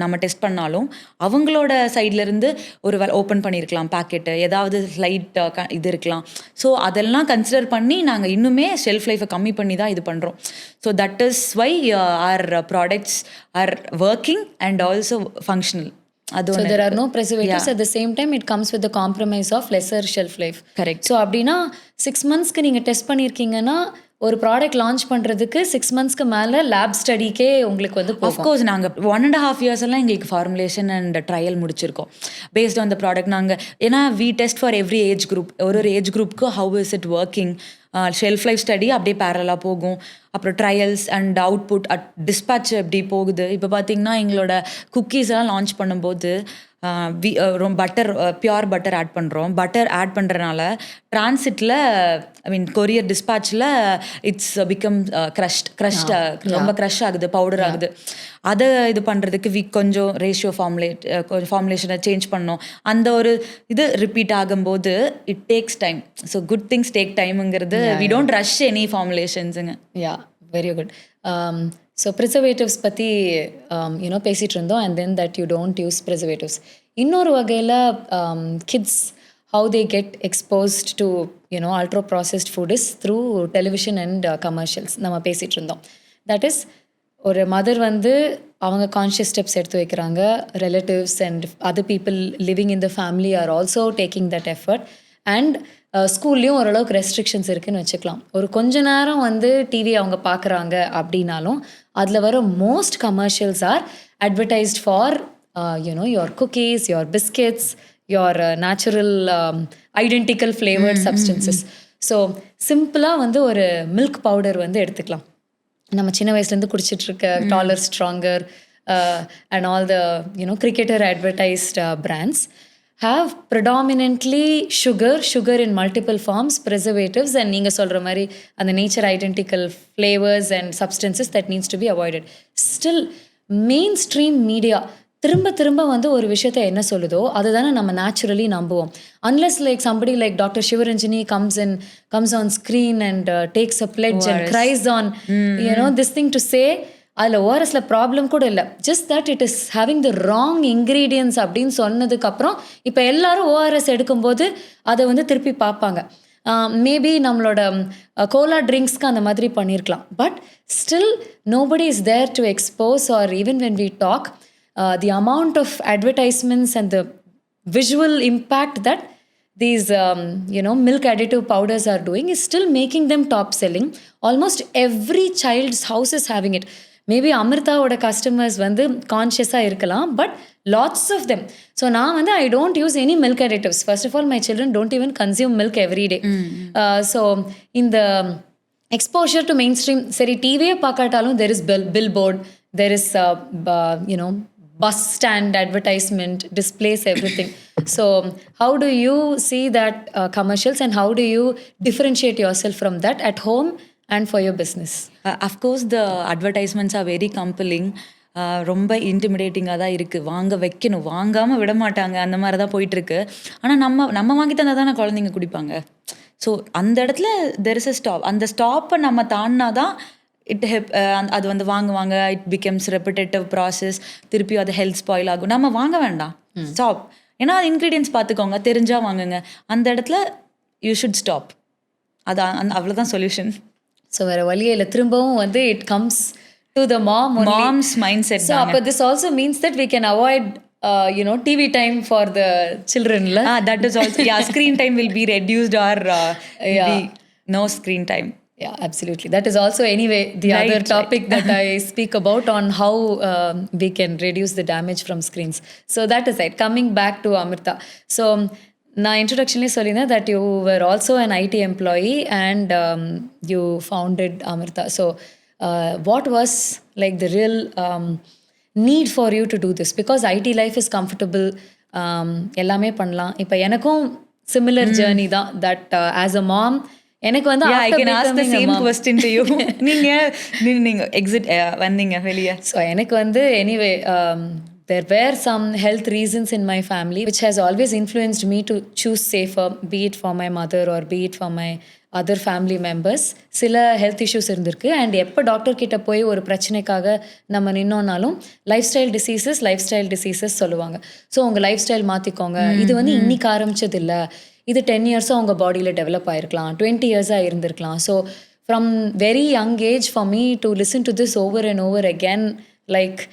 நம்ம டெஸ்ட் பண்ணாலும் அவங்களோட சைட்லேருந்து ஒரு ஓப்பன் பண்ணியிருக்கலாம் பேக்கெட்டு, ஏதாவது லைட் இது இருக்கலாம். ஸோ அதெல்லாம் கன்சிடர் பண்ணி நாங்கள் இன்னுமே ஷெல்ஃப் லைஃபை கம்மி பண்ணி தான் இது பண்ணுறோம். So that is why our products are working and also functional. So there are no preservatives. At the same time it comes with the compromise of lesser shelf life. Correct. So அப்படின்னா 6 monthsக்கு நீங்கள் test பண்ணியிருக்கீங்கன்னா ஒரு product launch பண்ணுறதுக்கு 6 monthsக்கு மேலே lab ஸ்டடிக்கே உங்களுக்கு வந்து of course நாங்கள் 1.5 years எல்லாம் எங்களுக்கு ஃபார்முலேஷன் அண்ட் ட்ரையல் முடிச்சிருக்கோம் பேஸ்ட் ஆன் த ப்ராடக்ட். நாங்கள் ஏன்னா we test for every age group, ஒரு ஏஜ் குரூப்புக்கு how is it working, shelf life study அப்படியே பேரலாக போகும். அப்புறம் ட்ரையல்ஸ் அண்ட் அவுட்புட் டிஸ்பேட்ச் எப்படி போகுது. இப்போ பார்த்தீங்கன்னா எங்களோட குக்கீஸ் எல்லாம் லான்ச் பண்ணும்போது பட்டர், பியோர் பட்டர் ஆட் பண்ணுறோம். பட்டர் ஆட் பண்ணுறனால டிரான்சிட்டில் கொரியர் டிஸ்பேட்சில் இட்ஸ் பிகம் க்ரஷ்ட் ரொம்ப க்ரஷ் ஆகுது, பவுடர் ஆகுது. அதை இது பண்ணுறதுக்கு கொஞ்சம் ரேஷியோ ஃபார்முலேஷனை சேஞ்ச் பண்ணோம். அந்த ஒரு இது ரிப்பீட் ஆகும்போது it takes time. So good things take டைமுங்கிறது. வி டோன்ட் ரஷ் எனி ஃபார்முலேஷன்ஸுங்க. Yeah, very good. So preservatives பற்றி பேசிகிட்டு இருந்தோம். And then that you don't use preservatives. இன்னொரு வகையில் kids how they get exposed to ultra processed food is through television and commercials நம்ம பேசிகிட்டு இருந்தோம். தட் இஸ் ஒரு மதர் வந்து அவங்க கான்ஷியஸ் ஸ்டெப்ஸ் எடுத்து வைக்கிறாங்க. Relatives and other people living in the family are also taking that effort. And ஸ்கூல்லேயும் ஓரளவுக்கு ரெஸ்ட்ரிக்ஷன்ஸ் இருக்குதுன்னு வச்சுக்கலாம். ஒரு கொஞ்ச நேரம் வந்து டிவி அவங்க பார்க்குறாங்க அப்படின்னாலும் அதில் வர most commercials are advertised for your cookies, your biscuits, your natural identical flavored substances. So சிம்பிளாக வந்து ஒரு மில்க் பவுடர் வந்து எடுத்துக்கலாம். நம்ம சின்ன வயசுலேருந்து குடிச்சிட்ருக்க taller, stronger and all the cricketer advertised brands have predominantly sugar in multiple forms, preservatives, and நீங்கள் சொல்கிற மாதிரி அந்த nature identical flavors and substances that needs to be avoided. Still mainstream media திரும்ப வந்து ஒரு விஷயத்த என்ன சொல்லுதோ அதுதானே நம்ம நேச்சுரலி நம்புவோம். Unless like somebody like Dr. Shivaranjani comes on screen and takes a pledge and cries on this thing to say அதில் ஓஆர்எஸ்ல ப்ராப்ளம் கூட இல்லை, just that it is having the wrong ingredients அப்படின்னு சொன்னதுக்கப்புறம் இப்போ எல்லாரும் ஓஆர்எஸ் எடுக்கும்போது அதை வந்து திருப்பி பார்ப்பாங்க. மேபி நம்மளோட கோலா ட்ரிங்க்ஸ்க்கு அந்த மாதிரி பண்ணியிருக்கலாம். But still nobody is there to expose or even when we talk the amount of advertisements and the visual impact that these milk additive powders are doing is still making them top selling. Almost every child's house is having it. Maybe அமிர்தாவோட customers வந்து கான்ஷியஸாக இருக்கலாம், but lots of them. So நான் வந்து I don't use any milk additives. First of all my children don't even consume milk every day. So இந்த exposure to mainstream, சரி டிவியே பார்க்காட்டாலும் there is billboard, there is you know bus stand advertisement, displays, everything. So how do you see that commercials, and how do you differentiate yourself from that at home and for your business? Of course the advertisements are very compelling. ரொம்ப இன்டிமிடேட்டிங்காக தான் இருக்குது. வாங்க வைக்கணும், வாங்காமல் விட மாட்டாங்க, அந்த மாதிரி தான் போயிட்டுருக்கு. ஆனால் நம்ம வாங்கி தந்தால் தானே குழந்தைங்க குடிப்பாங்க. ஸோ அந்த இடத்துல தெர் இஸ் அ ஸ்டாப். அந்த ஸ்டாப்பை நம்ம தாண்டினா தான் அது வந்து வாங்குவாங்க. It becomes repetitive process. திருப்பி அது ஹெல்த் ஸ்பாயில் ஆகும். நம்ம வாங்க வேண்டாம், ஸ்டாப். ஏன்னா அது இன்க்ரீடியன்ஸ் பார்த்துக்கோங்க, தெரிஞ்சா வாங்குங்க. அந்த இடத்துல யூ ஷுட் ஸ்டாப். அது அவ்வளோதான் சொல்யூஷன். ஸோ வேறு வழியே இல்லை. திரும்பவும் வந்து it comes to the mom's mindset. So அப்போ this also means that we can avoid TV time for the children. That is also, screen time will be reduced, or no screen time. Yeah, absolutely. That is also anyway the other topic that I speak about on how we can reduce the damage from screens. So that is it. Coming back to Amirtha. So நான் இன்ட்ரடக்ஷன்லேயே சொல்லியிருந்தேன் that you were also an IT employee and you founded Amirtha. So what was like the real need for you to do this? Because IT life is comfortable, எல்லாமே பண்ணலாம். இப்போ எனக்கும் similar journey தான் that as a mom எனக்கு வந்து I can ask the same question to you. நீங்க exit வந்தீங்க வெளியே. ஸோ எனக்கு வந்து anyway there were some health reasons in my family which has always influenced me to choose safer, be it for my mother or be it for my other family members. சில health issues இருந்திருக்கு. And எப்போ doctor கிட்ட போய் ஒரு பிரச்சனைக்காக நம்ம நின்னோன்னாலும் life style diseases சொல்லுவாங்க. So உங்கள் லைஃப் ஸ்டைல் மாற்றிக்கோங்க, இது வந்து இன்னைக்கு ஆரம்பிச்சது இல்லை, இது 10 இயர்ஸாக உங்கள் பாடியில் டெவலப் ஆகிருக்கலாம், 20 இயர்ஸாக இருந்திருக்கலாம். So from very young age for me to listen to this over and over again like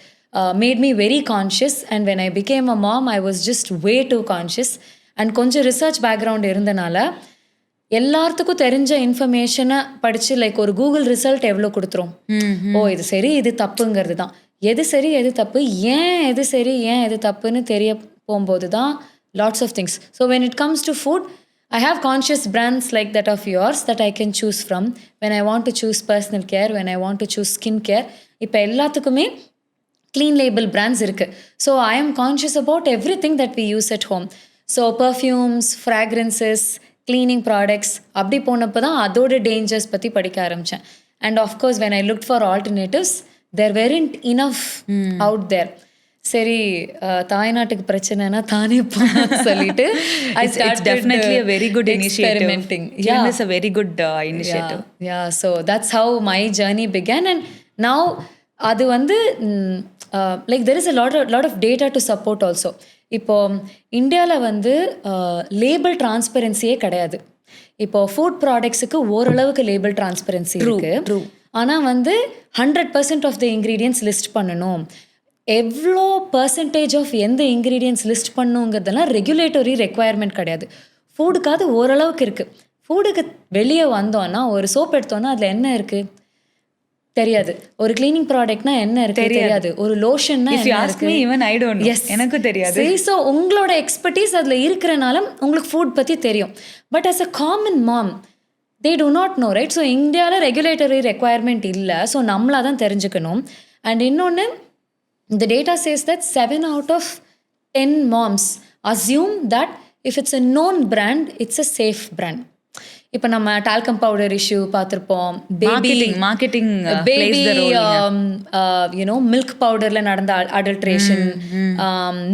made me very conscious. And when I became a mom, I was just way too conscious. And கொஞ்சம் research background இருந்தனால எல்லாத்துக்கும் தெரிஞ்ச இன்ஃபர்மேஷனை படித்து like ஒரு Google result எவ்வளோ கொடுத்துரும், ஓ இது சரி இது தப்புங்கிறது தான். எது சரி எது தப்பு, ஏன் எது சரி ஏன் எது தப்புன்னு தெரிய போகும்போது தான் lots of things. So when it comes to food, I have conscious brands like that of yours that I can choose from when I want to choose personal care, when I want to choose skin care. இப்போ எல்லாத்துக்குமே clean label brands இருக்கு. So I am conscious about everything that we use at home. So perfumes, fragrances, cleaning products, அப்படி போனப்போ தான் அதோட dangers பற்றி படிக்க ஆரம்பித்தேன். And of course when I looked for alternatives, there weren't enough out there. சரி தாய்நாட்டுக்கு பிரச்சனைனா தானே சொல்லிட்டு it's definitely a very good experimenting. Yeah, it's a very good initiative. Yeah, so that's how my journey began. And now அது வந்து like there is a lot of data to support also. இப்போ இந்தியாவில் வந்து label டிரான்ஸ்பரன்சியே கிடையாது. இப்போ food ப்ராடக்ட்ஸுக்கு ஓரளவுக்கு label transparency இருக்கு. ஆனால் வந்து 100% ஆஃப் த இன்க்ரீடியன்ட்ஸ் லிஸ்ட் பண்ணணும், எவ்வளோ பர்சன்டேஜ் ஆஃப் எந்த இன்க்ரீடியன்ட்ஸ் லிஸ்ட் பண்ணுங்கிறதெல்லாம் ரெகுலேட்டரி ரெக்குவயர்மெண்ட் கிடையாது. ஃபுட்டுக்காவது ஓரளவுக்கு இருக்குது. ஃபுட்டுக்கு வெளியே வந்தோன்னா ஒரு சோப் எடுத்தோன்னா அதில் என்ன இருக்குது தெரியாது, ஒரு கிளீனிங் ப்ராடக்ட்னா என்ன இருக்கு தெரியாது, ஒரு லோஷன்னா எனக்கு தெரியாது. ஸோ உங்களோட எக்ஸ்பர்டீஸ் அதில் இருக்கிறனால உங்களுக்கு ஃபுட் பற்றி தெரியும். But as a common mom they do not know, right? So இந்தியாவில் ரெகுலேட்டரி ரெக்குவயர்மெண்ட் இல்லை. ஸோ நம்மளாக தான் தெரிஞ்சுக்கணும். அண்ட் இன்னொன்று, the data says that 7 out of 10 moms assume that if it's a known brand, it's a safe brand. இப்போ நம்ம talcum powder issue பார்த்துருப்போம், marketing milk பவுடரில் நடந்த அடல்ட்ரேஷன்,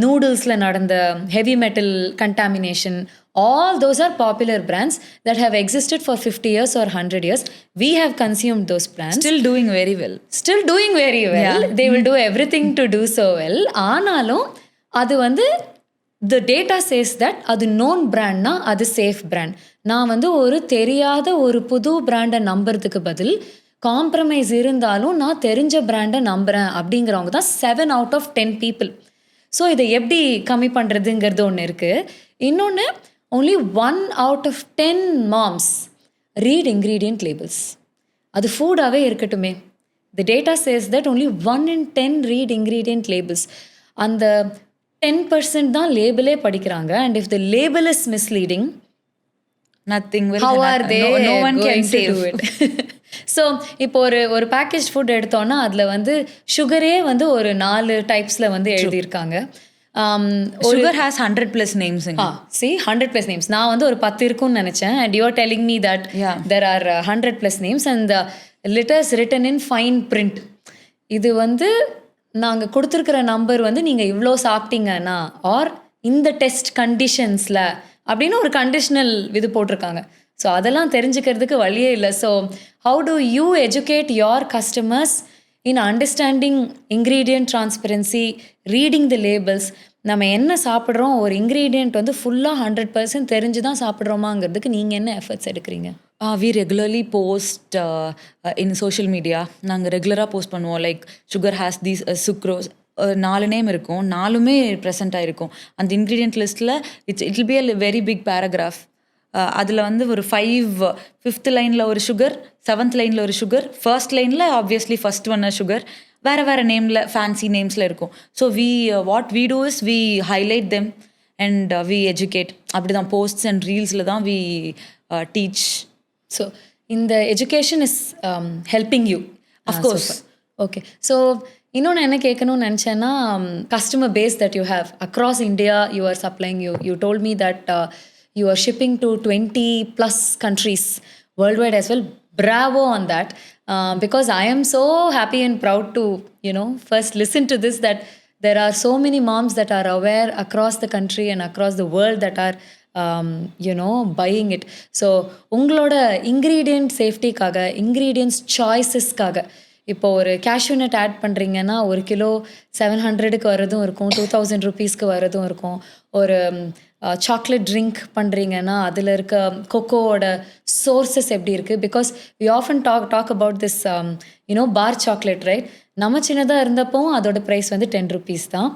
நூடுல்ஸில் நடந்த heavy metal contamination, all those are popular brands that have existed for 50 years or 100 years. We have consumed those brands. Still doing very well. Yeah. They will do everything to do so well. ஆனாலும் அது வந்து the data says that அது known brandனா அது safe brand. நான் வந்து ஒரு தெரியாத ஒரு புது பிராண்டை நம்புறதுக்கு பதில் காம்ப்ரமைஸ் இருந்தாலும் நான் தெரிஞ்ச பிராண்டை நம்புகிறேன் அப்படிங்கிறவங்க தான் 7 out of 10 people. ஸோ இதை எப்படி கம்மி பண்ணுறதுங்கிறது ஒன்று இருக்குது. இன்னொன்று, only 1 out of 10 moms read ingredient labels. அது ஃபுட்டாகவே இருக்கட்டுமே, the data says that only 1 in 10 read ingredient labels. அந்த 10% தான் லேபிளே படிக்கிறாங்க. And if the label is misleading, nothing will how are they no one can going to save do it? So இப்போ ஒரு package food எடுத்தோன்னா அதில் வந்து சுகரே வந்து ஒரு 4 டைப்ஸில் வந்து எழுதியிருக்காங்க. sugar has 100+ names. See 100+ names. நான் வந்து ஒரு 10 இருக்கும்னு நினைச்சேன். And you are telling me that there are 100+ names and the letters written in fine print. இது வந்து நாங்கள் கொடுத்துருக்கிற நம்பர் வந்து நீங்கள் இவ்வளோ சாப்பிட்டீங்கன்னா ஆர் இந்த டெஸ்ட் கண்டிஷன்ஸில் அப்படின்னு ஒரு கண்டிஷனல் இது போட்டிருக்காங்க. ஸோ அதெல்லாம் தெரிஞ்சுக்கிறதுக்கு வழியே இல்லை. So how to you educate your customers in understanding ingredient transparency, reading the labels? நம்ம என்ன சாப்பிட்றோம், ஒரு இன்க்ரீடியன்ட் வந்து ஃபுல்லாக 100% தெரிஞ்சு தான் சாப்பிட்றோமாங்கிறதுக்கு நீங்கள் என்ன எஃபர்ட்ஸ் எடுக்கிறீங்க? We regularly post in social media. நாங்கள் ரெகுலராக போஸ்ட் பண்ணுவோம். Like sugar has these sucrose 4 name இருக்கும், 4மே ப்ரெசென்ட் ஆகிருக்கும் அந்த இன்க்ரீடியன்ட் லிஸ்ட்டில். It will be a very big paragraph. அதில் வந்து ஒரு 5th லைனில் ஒரு சுகர், 7th லைனில் ஒரு சுகர், 1st லைனில் ஆப்வியஸ்லி ஃபஸ்ட் ஒன் சுகர், வேறு நேமில் ஃபேன்சி நேம்ஸில் இருக்கும். So what we do is we highlight them and we educate. அப்படி தான் போஸ்ட்ஸ் அண்ட் ரீல்ஸில் தான் வி டீச். ஸோ இந்த education is helping you of course. Okay. So இன்னொன்று என்ன கேட்கணும்னு நினச்சேன்னா, customer base that you have across India, you are supplying, you told me that you are shipping to 20+ countries worldwide as well. Bravo on that. Because I am so happy and proud to, first listen to this, that there are so many moms that are aware across the country and across the world that are, buying it. So, உங்களோட ingredient safety-காக, ingredients choices-காக, இப்போ ஒரு cashew nut add பண்ணுறீங்கன்னா 1 kilo 700க்கு வரதும் இருக்கும், 2000 rupeesக்கு வரதும் இருக்கும். ஒரு chocolate drink பண்ணுறீங்கன்னா அதில் இருக்க கொக்கோவோட சோர்ஸஸ் எப்படி இருக்குது? Because we often talk about this bar chocolate, right? நம்ம சின்னதாக இருந்தப்போ அதோட ப்ரைஸ் வந்து 10 rupees தான்.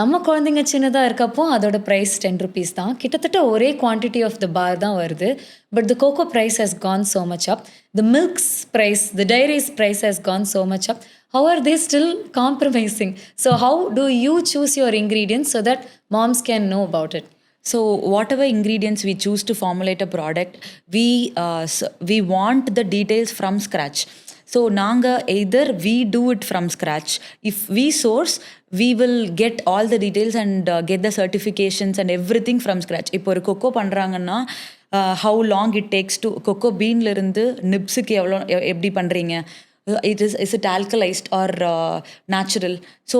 நம்ம குழந்தைங்க சின்னதாக இருக்கப்போ அதோட ப்ரைஸ் 10 rupees தான். கிட்டத்தட்ட ஒரே குவான்டிட்டி ஆஃப் த பார் தான் வருது. But the cocoa price has gone so much up. The milks price, the dairies price has gone so much up. How are they still compromising? So how do you choose your ingredients so that moms can know about it? So whatever ingredients we choose to formulate a product, we want the details from scratch. So naanga either we do it from scratch. If we source, we will get all the details and get the certifications and everything from scratch. இப்போ ஒரு கொக்கோ பண்ணுறாங்கன்னா how long it takes to kho kho பீன்லேருந்து நிப்ஸுக்கு எப்படி பண்ணுறீங்க, is it alkalized or natural? So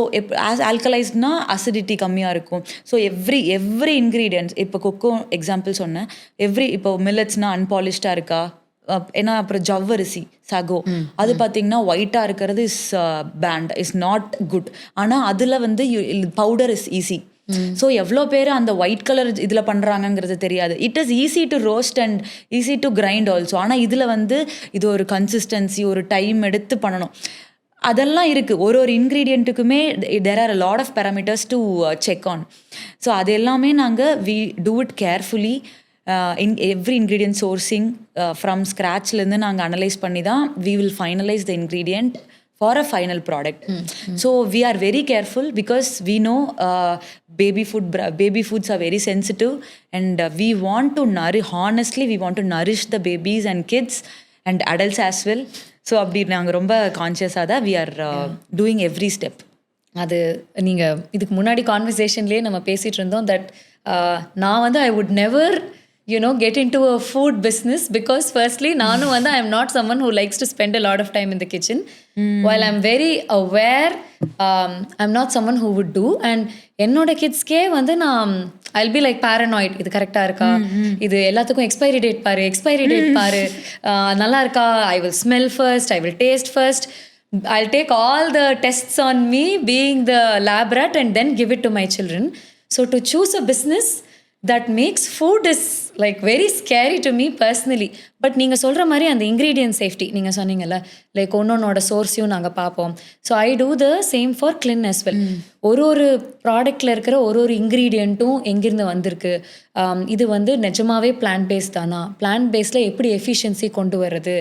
as alkalized na acidity கம்மியாக இருக்கும். So every ingredients, இப்போ kho kho example சொன்னேன், இப்போ மில்லட்ஸ்னா அன்பாலிஷ்டாக இருக்கா, ஏன்னா அப்புறம் ஜவ்வரிசி சகோ அது பார்த்தீங்கன்னா ஒயிட்டாக இருக்கிறது is banned, is not good. ஆனால் அதில் வந்து பவுடர் இஸ் ஈஸி. ஸோ எவ்வளோ பேர் அந்த ஒயிட் கலர் இதில் பண்ணுறாங்கங்கிறது தெரியாது. It is easy to roast and easy to grind also. ஆனால் இதில் வந்து இது ஒரு கன்சிஸ்டன்சி, ஒரு டைம் எடுத்து பண்ணணும். அதெல்லாம் இருக்குது. ஒரு இன்க்ரீடியண்ட்டுக்குமே there are a lot of parameters to check on. So அது எல்லாமே நாங்கள் we do it carefully. Every ingredient sourcing from ஸ்க்ராட்ச்லேருந்து நாங்கள் அனலைஸ் பண்ணி தான் we will finalise the ingredient for a final product. So we are very careful because we know baby foods are very sensitive and we want to nourish the babies and kids and adults as well. So அப்படி நாங்கள் ரொம்ப கான்ஷியஸாக தான் we are doing every step. அது நீங்கள் இதுக்கு முன்னாடி கான்வர்சேஷன்லேயே நம்ம பேசிகிட்டு இருந்தோம் தட் நான் வந்து I would never get into a food business because firstly நானும் வந்து I am not someone who likes to spend a lot of time in the kitchen. While I'm very aware, I'm not someone who would do. And என்னோட கிட்ஸ்க்கே வந்து நான் I'll be like paranoid. இது கரெக்டாக இருக்கா, இது எல்லாத்துக்கும் எக்ஸ்பைரி டேட் பாரு, நல்லா இருக்கா, I will smell first, I will taste first, I'll take all the tests on me being the lab rat and then give it to my children. So to choose a business that makes food is like very scary to me personally. But நீங்கள் சொல்கிற மாதிரி அந்த ingredient safety நீங்கள் சொன்னீங்கல்ல, like ஒன்னொன்னோட சோர்ஸையும் நாங்கள் பார்ப்போம். So I do the same for clean as well. ஒரு ப்ராடக்டில் இருக்கிற ஒரு இன்க்ரீடியண்ட்டும் எங்கேருந்து வந்திருக்கு, இது வந்து நிஜமாவே பிளான்ட் பேஸ்ட் தானா, பிளான்ட் பேஸில் எப்படி எஃபிஷியன்சி கொண்டு வர்றது,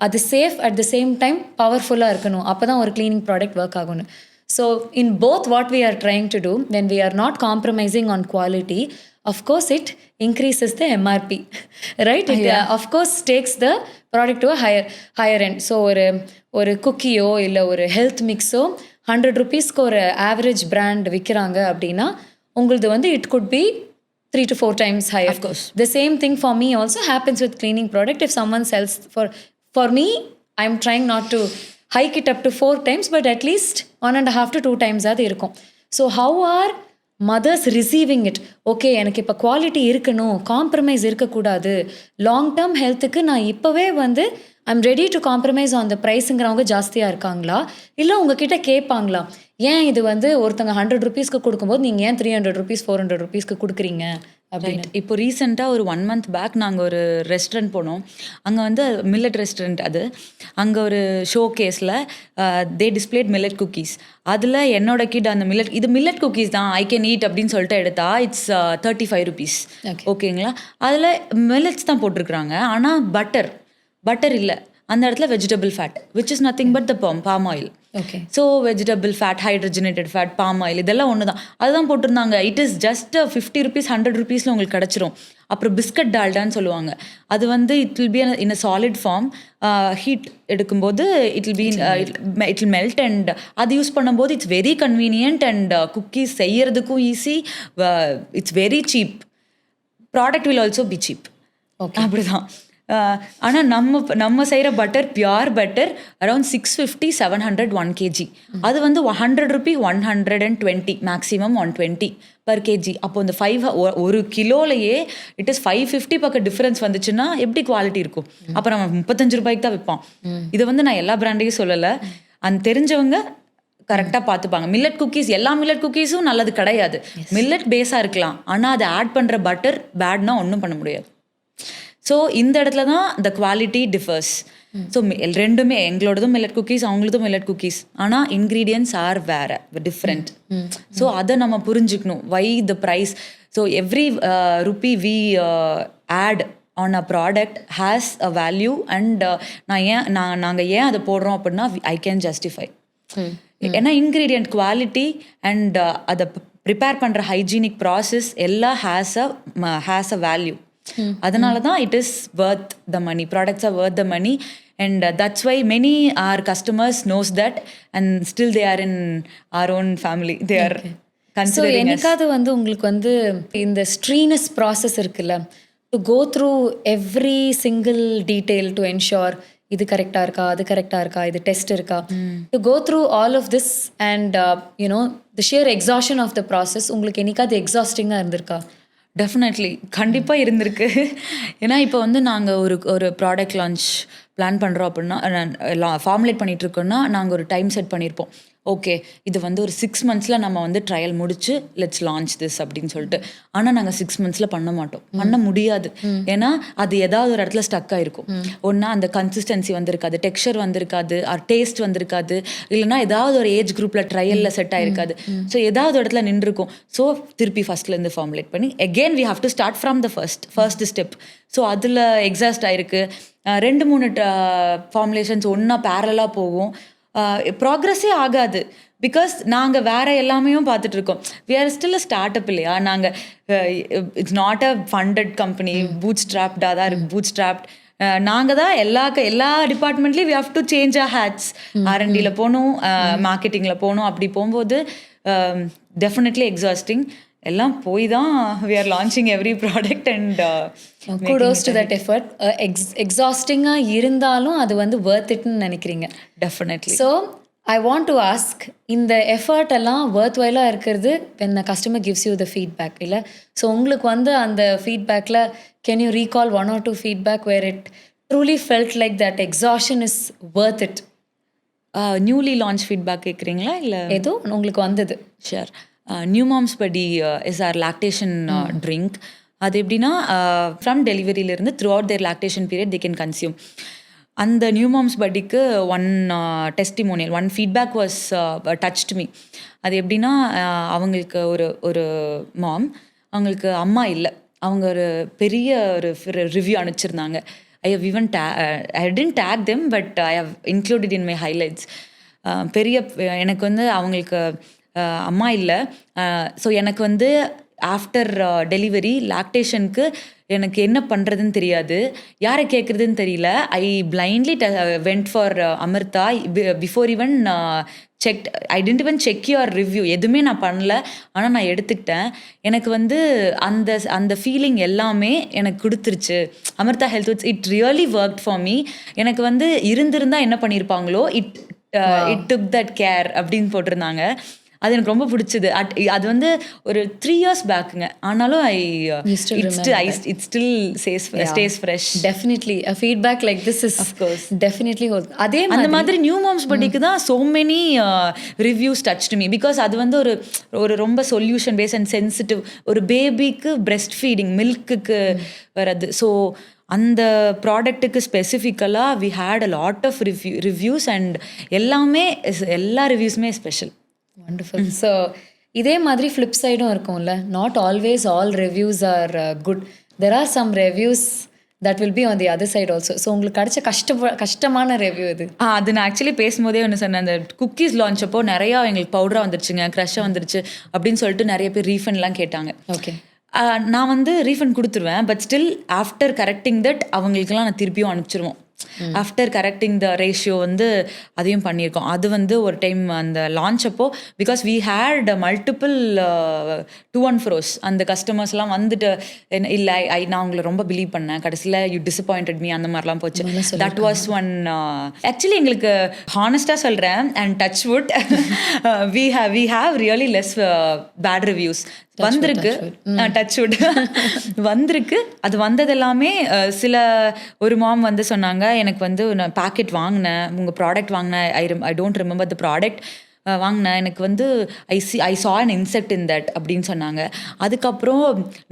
அது safe at the same time பவர்ஃபுல்லாக இருக்கணும். அப்போ தான் ஒரு க்ளீனிங் ப்ராடக்ட் ஒர்க் ஆகணும். So in both what we are trying to do when we are not compromising on quality, of course it increases the MRP, right? It of course takes the product to a higher end. So ஒரு குக்கியோ இல்லை ஒரு health மிக்ஸோ 100 rupeesக்கு ஒரு average brand விற்கிறாங்க அப்படின்னா உங்களது வந்து it could be 3 to 4 times higher. Of course. The same thing for me also happens with cleaning product. If someone sells for me, I'm trying not to hike it up to 4 times, but at least 1.5 to 2 times அது இருக்கும். So how are mothers receiving it? Okay, எனக்கு இப்போ quality இருக்கணும், compromise இருக்கக்கூடாது, long term ஹெல்த்துக்கு நான் இப்போவே வந்து I'm ready to compromise on the ப்ரைஸுங்கிறவங்க ஜாஸ்தியாக இருக்காங்களா, இல்லை உங்ககிட்ட கேட்பாங்களா, ஏன் இது வந்து ஒருத்தங்க 100 rupeesக்கு கொடுக்கும்போது நீங்கள் ஏன் 300 rupees 400 rupeesக்கு கொடுக்குறீங்க அப்படின்னு. இப்போ ரீசெண்டாக ஒரு 1 month பேக் நாங்கள் ஒரு ரெஸ்டாரண்ட் போனோம். அங்கே வந்து மில்லட் ரெஸ்டாரண்ட் அது. அங்கே ஒரு ஷோ கேஸில் தே டிஸ்பிளேட் மில்லட் குக்கீஸ். அதில் என்னோட கிட் அந்த மில்லட் குக்கீஸ் தான் ஐ கேன் ஈட் அப்படின்னு சொல்லிட்டு எடுத்தா இட்ஸ் 35 rupees. ஓகேங்களா? அதில் மில்லட்ஸ் தான் போட்டிருக்கிறாங்க. ஆனால் பட்டர் இல்லை, அந்த இடத்துல vegetable fat which is nothing but the palm oil. Okay. So vegetable fat, hydrogenated fat, palm oil இதெல்லாம் ஒன்று தான். அதுதான் போட்டிருந்தாங்க. இட் இஸ் ஜஸ்ட் 50 rupees 100 rupeesல உங்களுக்கு கிடச்சிரும். அப்புறம் பிஸ்கட் டால்டான்னு சொல்லுவாங்க. அது வந்து it will be in a solid form. Heat எடுக்கும்போது இட் வில் மெல்ட் அண்ட் அது யூஸ் பண்ணும்போது it's very convenient and cookies செய்யறதுக்கும் easy. It's very cheap. Product will also be cheap. Okay. அப்படிதான். ஆனால் நம்ம செய்கிற butter pure butter around 650-700 1 kg. அது வந்து 100 rupee 120 மேக்ஸிமம் 120 per kg. அப்போ இந்த 1 கிலோலையே இட் இஸ் 550 பக்கம் டிஃப்ரென்ஸ் வந்துச்சுன்னா எப்படி குவாலிட்டி இருக்கும்? அப்போ நம்ம 35 ரூபாய்க்கு தான் விற்பான். இதை வந்து நான் எல்லா பிராண்டையும் சொல்லலை, அந்த தெரிஞ்சவங்க கரெக்டாக பார்த்துப்பாங்க. மில்லட் குக்கீஸ், எல்லா மில்லட் குக்கீஸும் நல்லது கிடையாது. மில்லட் பேஸாக இருக்கலாம், ஆனால் அதை ஆட் பண்ணுற பட்டர் பேட்னா ஒன்றும் பண்ண முடியாது. ஸோ இந்த இடத்துல தான் த குவாலிட்டி டிஃபர்ஸ். ஸோ ரெண்டுமே எங்களோடதும் மில்லட் குக்கீஸ், அவங்களதும் மில்லட் குக்கீஸ், ஆனால் இன்க்ரீடியன்ட்ஸ் ஆர் வேறு டிஃப்ரெண்ட். ஸோ அதை நம்ம புரிஞ்சுக்கணும். Why the price. So every rupee we add on a product has a value and நாங்கள் ஏன் அதை போடுறோம் அப்படின்னா ஐ கேன் ஜஸ்டிஃபை. ஏன்னா இன்க்ரீடியன்ட் குவாலிட்டி அண்ட் அதை ப்ரிப்பேர் பண்ணுற ஹைஜீனிக் ப்ராசஸ் எல்லாம் ஹேஸ் அ வேல்யூ. அதனால தான் it is worth the money. Products are worth the money and that's why many our customers knows that and still they are in our own family. They are considering. எனக்காவது வந்து உங்களுக்கு வந்து இந்த strenuous process இருக்குல்ல, to go through every single detail to ensure இது கரெக்டாக இருக்கா, அது கரெக்டாக இருக்கா, இது டெஸ்ட் இருக்கா, to go through all of this and you know the sheer exhaustion of the process உங்களுக்கு என்னைக்காவது எக்ஸாஸ்டிங்காக இருந்திருக்கா? டெஃபினெட்லி, கண்டிப்பாக இருந்திருக்கு. ஏன்னா இப்போ வந்து நாங்கள் ஒரு ப்ராடக்ட் லான்ச் பிளான் பண்ணுறோம் அப்படின்னா, ஃபார்முலேட் பண்ணிகிட்ருக்கோன்னா நாங்கள் ஒரு டைம் செட் பண்ணியிருப்போம். ஓகே, இது வந்து ஒரு 6 months நம்ம வந்து ட்ரையல் முடிச்சு லெட்ஸ் லான்ச் திஸ் அப்படின்னு சொல்லிட்டு. ஆனால் நாங்கள் 6 months பண்ண மாட்டோம், பண்ண முடியாது. ஏன்னா அது ஏதாவது ஒரு இடத்துல ஸ்டக் ஆகிருக்கும். ஒன்றா அந்த கன்சிஸ்டன்சி வந்திருக்காது, டெக்ஸ்சர் வந்திருக்காது, ஆர் டேஸ்ட் வந்திருக்காது, இல்லைனா ஏதாவது ஒரு ஏஜ் குரூப்பில் ட்ரையலில் செட் ஆகிருக்காது. ஸோ ஏதாவது ஒரு இடத்துல நின்றுருக்கும். ஸோ திருப்பி ஃபஸ்ட்லேருந்து ஃபார்முலேட் பண்ணி again we have to start from the first step. So அதில் எக்ஸாஸ்ட் ஆகிருக்கு. 2-3 ஃபார்முலேஷன்ஸ் ஒன்றா பேரலாக போகும். ப்ராக்ரஸே ஆகாது. பிகாஸ் நாங்கள் வேறு எல்லாமையும் பார்த்துட்ருக்கோம். We are still a startup இல்லையா? நாங்கள் it's not a funded company, பூட் ஸ்ட்ராப்டாக தான் இருக்குது. பூட் ஸ்ட்ராப்ட் நாங்கள் தான் எல்லா டிபார்ட்மெண்ட்லேயும் we have to change a hats. R&Dல போகணும், மார்க்கெட்டிங்கில் போகணும். அப்படி போகும்போது டெஃபினெட்லி எக்ஸாஸ்டிங். எல்லாம் போய் தான் we are launching every product and kudos to that effort. Exhausting-ஆ இருந்தாலும் அது வந்து worth it-னு நினைக்கிறீங்க? Definitely. So I want to ask, இந்த எஃபர்ட் எல்லாம் worthwhile-ஆ இருக்கிறது when the customer gives you the feedback இல்லை? ஸோ உங்களுக்கு வந்து அந்த ஃபீட்பேக்கில் can you recall 1 or 2 feedback where it truly felt like that exhaustion is worth it? Newly launch feedback கேட்குறீங்களா இல்லை ஏதோ உங்களுக்கு வந்தது? ஷேர். நியூ மாம்ஸ் படி இஸ் ஆர் லாக்டேஷன் ட்ரிங்க். அது எப்படின்னா ஃப்ரம் டெலிவரியிலேருந்து throughout their lactation period they can consume. அந்த நியூ மாம்ஸ் படிக்கு one testimonial, one feedback was touched me. அது எப்படின்னா அவங்களுக்கு ஒரு மாம், அவங்களுக்கு அம்மா இல்லை, அவங்க ஒரு பெரிய ஒரு ரிவ்யூ அனுப்பிச்சிருந்தாங்க. I have even I didn't take them, but I have included in my highlights. பெரிய எனக்கு வந்து அவங்களுக்கு அம்மா இல்லை. ஸோ எனக்கு வந்து ஆஃப்டர் டெலிவரி லாக்டேஷனுக்கு எனக்கு என்ன பண்ணுறதுன்னு தெரியாது, யாரை கேட்குறதுன்னு தெரியல. I blindly went for Amirtha before even check. I didn't even check your review, எதுவுமே நான் பண்ணல. ஆனால் நான் எடுத்துக்கிட்டேன். எனக்கு வந்து அந்த அந்த ஃபீலிங் எல்லாமே எனக்கு கொடுத்துருச்சு. Amirtha health foods it really worked for me. எனக்கு வந்து இருந்திருந்தால் என்ன பண்ணியிருப்பாங்களோ, இட் டுக் தட் கேர் அப்படின்னு போட்டிருந்தாங்க. அது எனக்கு ரொம்ப பிடிச்சது. அது வந்து ஒரு 3 years பேக்குங்க. ஆனாலும் it still stays fresh. Definitely a feedback like this is of course definitely அதே அந்த மாதிரி நியூ மாம்ஸ் பட்டிக்கு தான் so many reviews touched me, because அது வந்து ஒரு ரொம்ப சொல்யூஷன் பேஸ் அண்ட் சென்சிட்டிவ். ஒரு பேபிக்கு breast feeding மில்க்குக்கு வரது. ஸோ அந்த ப்ராடக்ட்டுக்கு ஸ்பெசிஃபிக்கலாக we had a lot of reviews and எல்லா ரிவ்யூஸுமே ஸ்பெஷல். Wonderful. So இதே மாதிரி ஃப்ளிப் சைடும் இருக்கும்ல, not always all reviews are good. There are some reviews that will be on the other side also. So உங்களுக்கு கிடைச்ச கஷ்டமான review இது? அது நான் ஆக்சுவலி பேசும்போதே ஒன்று சொன்னேன். அந்த குக்கீஸ் லான்ச் அப்போ நிறையா எங்களுக்கு பவுடராக வந்துருச்சுங்க, க்ரஷ்ஷாக வந்துருச்சு அப்படின்னு சொல்லிட்டு நிறைய பேர் ரீஃபண்ட்லாம் கேட்டாங்க. ஓகே, நான் வந்து ரீஃபண்ட் கொடுத்துருவேன். But still after correcting that அவங்களுக்குலாம் நான் திருப்பியும் அனுப்பிச்சிருவோம். ஆஃப்டர் கரெக்டிங் த ரேஷியோ வந்து அதையும் பண்ணியிருக்கோம். அது வந்து ஒரு டைம் அந்த லான்ச் அப்போ, because we had multiple to and fro's அந்த கஸ்டமர்ஸ்லாம் வந்துட்டு இல்லை நான் உங்களை ரொம்ப பிலீவ் பண்ணேன், கடைசியில் யூ டிசப்பாயிண்டட் மீ, அந்த மாதிரிலாம் போச்சு. That was one. ஆக்சுவலி எங்களுக்கு ஹானஸ்டாக சொல்கிறேன் and touch wood, we have really less bad reviews வந்திருக்கு. டச் வுட் வந்திருக்கு. அது வந்தது எல்லாமே சில ஒரு மாம் வந்து சொன்னாங்க, எனக்கு வந்து நான் பேக்கெட் வாங்கினேன், உங்கள் ப்ராடக்ட் வாங்கினேன், I don't remember the product, வாங்கினேன், எனக்கு வந்து ஐ saw an insect in that அப்படின்னு சொன்னாங்க. அதுக்கப்புறம்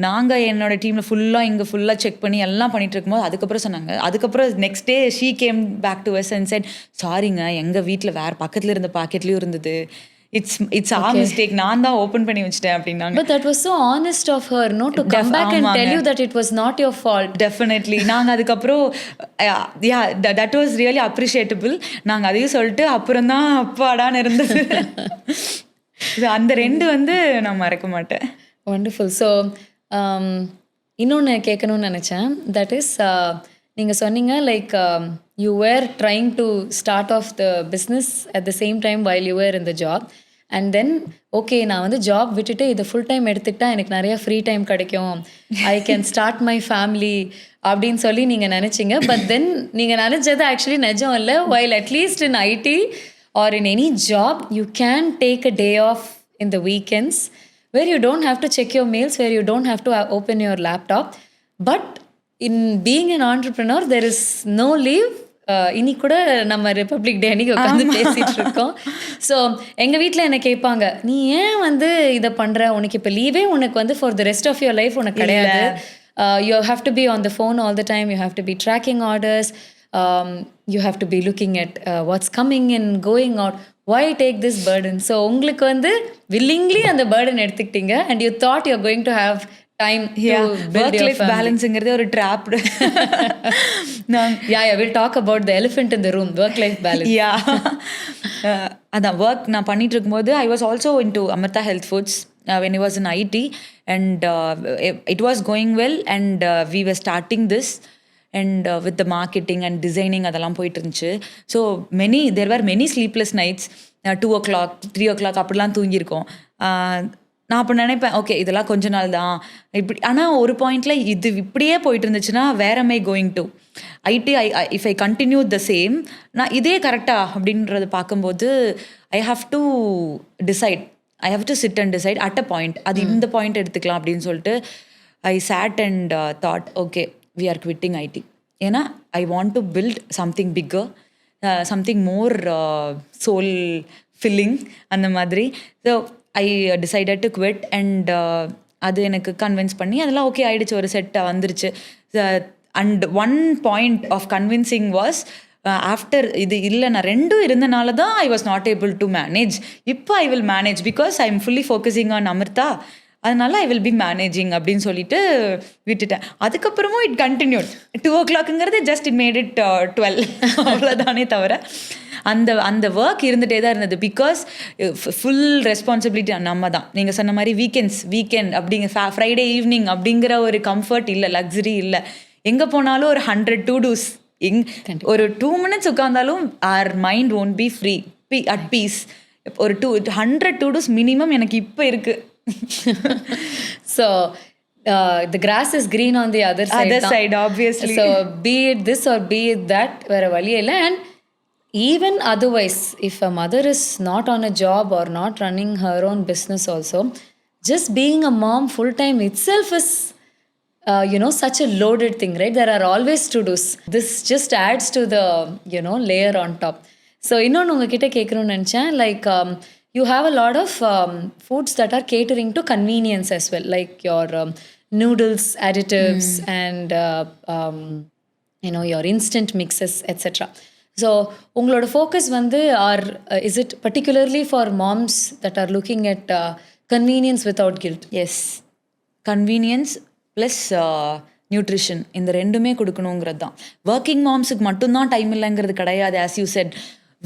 நாங்கள் என்னோடய டீமில் ஃபுல்லாக செக் பண்ணி எல்லாம் பண்ணிகிட்டு இருக்கும்போது அதுக்கப்புறம் சொன்னாங்க. அதுக்கப்புறம் next day she came back to us and said, சாரிங்க, எங்கள் வீட்டில் வேறு பக்கத்தில் இருந்த பாக்கெட்லேயும் இருந்தது, it's our mistake, நான் தான் ஓப்பன் பண்ணி வச்சிட்டேன் அப்படின்னாங்க. But that was so honest of her, no, to come back and tell you that it was not your fault. Definitely. நாங்கள் அதுக்கப்புறம் that was really appreciable. நாங்கள் அதையும் சொல்லிட்டு அப்புறம் தான் அப்பாடான்னு இருந்தது. அந்த ரெண்டு வந்து நான் மறக்க மாட்டேன். Wonderful. So இன்னொன்று கேட்கணும்னு நினச்சேன். தட் இஸ், நீங்கள் சொன்னீங்க like you were trying to start off the business at the same time while you were in the job, and then okay, நான் வந்து ஜாப் விட்டுட்டு இதை ஃபுல் டைம் எடுத்துக்கிட்டா எனக்கு நிறைய ஃப்ரீ டைம் கிடைக்கும், I can start my family அப்படின்னு சொல்லி நீங்கள் நினச்சிங்க. பட் தென் நீங்கள் நினச்சது ஆக்சுவலி நிஜம் இல்லை. while at least in IT or in any job you can take a day off in the weekends where you don't have to check your mails, where you don't have to open your laptop. But in being an entrepreneur there is no leave. இன்னைக்கு கூட நம்ம republic டே அன்னைக்கு உட்காந்து பேசிகிட்டு இருக்கோம். So எங்கள் வீட்டில் என்ன கேட்பாங்க, நீ ஏன் வந்து இதை பண்ணுற, உனக்கு இப்போ லீவே உனக்கு வந்து for the rest of your life உனக்கு கிடையாது. You have to be on the phone all the time, you have to be tracking orders, you have to be looking at what's coming in going out, why take this burden? ஸோ உங்களுக்கு வந்து willingly அந்த burden எடுத்துக்கிட்டீங்க and you thought you're going to have time to build your family. பேலன்ஸ்ங்கிறதே ஒரு drop. we'll talk about the elephant in the room, work life balance. அதான் work நான் பண்ணிட்டு இருக்கும்போது I was also into Amirtha Health Foods when I was in IT, and it was going well, and we were starting this, and with the marketing and designing அதெல்லாம் போயிட்டு இருந்துச்சு. So there were many sleepless nights, 2 o'clock 3 o'clock அப்படிலாம் தூங்கியிருக்கோம். நான் அப்போ நினைப்பேன், okay இதெல்லாம் கொஞ்ச நாள் தான் இப்படி. ஆனால் ஒரு பாயிண்டில் இது இப்படியே போயிட்டு இருந்துச்சுன்னா வேர் am I going to IT? If I continue the same, நான் இதே கரெக்டா அப்படின்றத பார்க்கும்போது ஐ have to sit and decide at a point. அது இந்த பாயிண்ட் எடுத்துக்கலாம் அப்படின்னு சொல்லிட்டு ஐ sat and thought, okay, we are quitting IT. ஏன்னா I want to build something bigger, something more soul filling அந்த மாதிரி. So I decided to quit, and அது எனக்கு கன்வின்ஸ் பண்ணி அதெல்லாம் ஓகே ஆகிடுச்சு, ஒரு செட்டாக வந்துருச்சு. And one point of convincing was after இது இல்லை, நான் ரெண்டும் இருந்தனால தான் I was not able to manage. இப்போ I will manage because I am fully focusing on Amirtha. அதனால ஐ வில் பி மேனேஜிங் அப்படின்னு சொல்லிட்டு விட்டுட்டேன். அதுக்கப்புறமும் இட் கண்டினியூட். 2 o'clockங்கிறது ஜஸ்ட் இட் மேட் இட் 12 அவ்வளோதானே தவிர அந்த ஒர்க் இருந்துகிட்டே தான் இருந்தது. பிகாஸ் ஃபுல் ரெஸ்பான்சிபிலிட்டி நம்ம தான். நீங்கள் சொன்ன மாதிரி வீக்கெண்ட் அப்படிங்க ஃப்ரைடே ஈவினிங் அப்படிங்கிற ஒரு கம்ஃபர்ட் இல்லை, லக்ஸரி இல்லை. எங்கே போனாலும் ஒரு 100 to do's. ஒரு 2 minutes உட்காந்தாலும் our mind won't be free at peace. ஒரு 100 to do's மினிமம் எனக்கு இப்போ இருக்கு. So the grass is green on the other side obviously. So be it this or be it that, வேற வழியே இல்லை. And even otherwise, if a mother is not on a job or not running her own business also, just being a mom full time itself is such a loaded thing, right? There are always to-dos. This just adds to the, layer on top. So, இன்னொன்று உங்ககிட்ட கேட்கணும்னு நினச்சேன். Like, you have a lot of foods that are catering to convenience as well, like your noodles, additives, and, your instant mixes, etc. So, உங்களோட focus வந்து is it particularly for moms that are looking at convenience without guilt? Yes. Convenience plus nutrition, இந்த ரெண்டுமே கொடுக்கணுங்கிறது தான். Working மாம்ஸுக்கு மட்டும்தான் time இல்லைங்கிறது கிடையாது. As you said,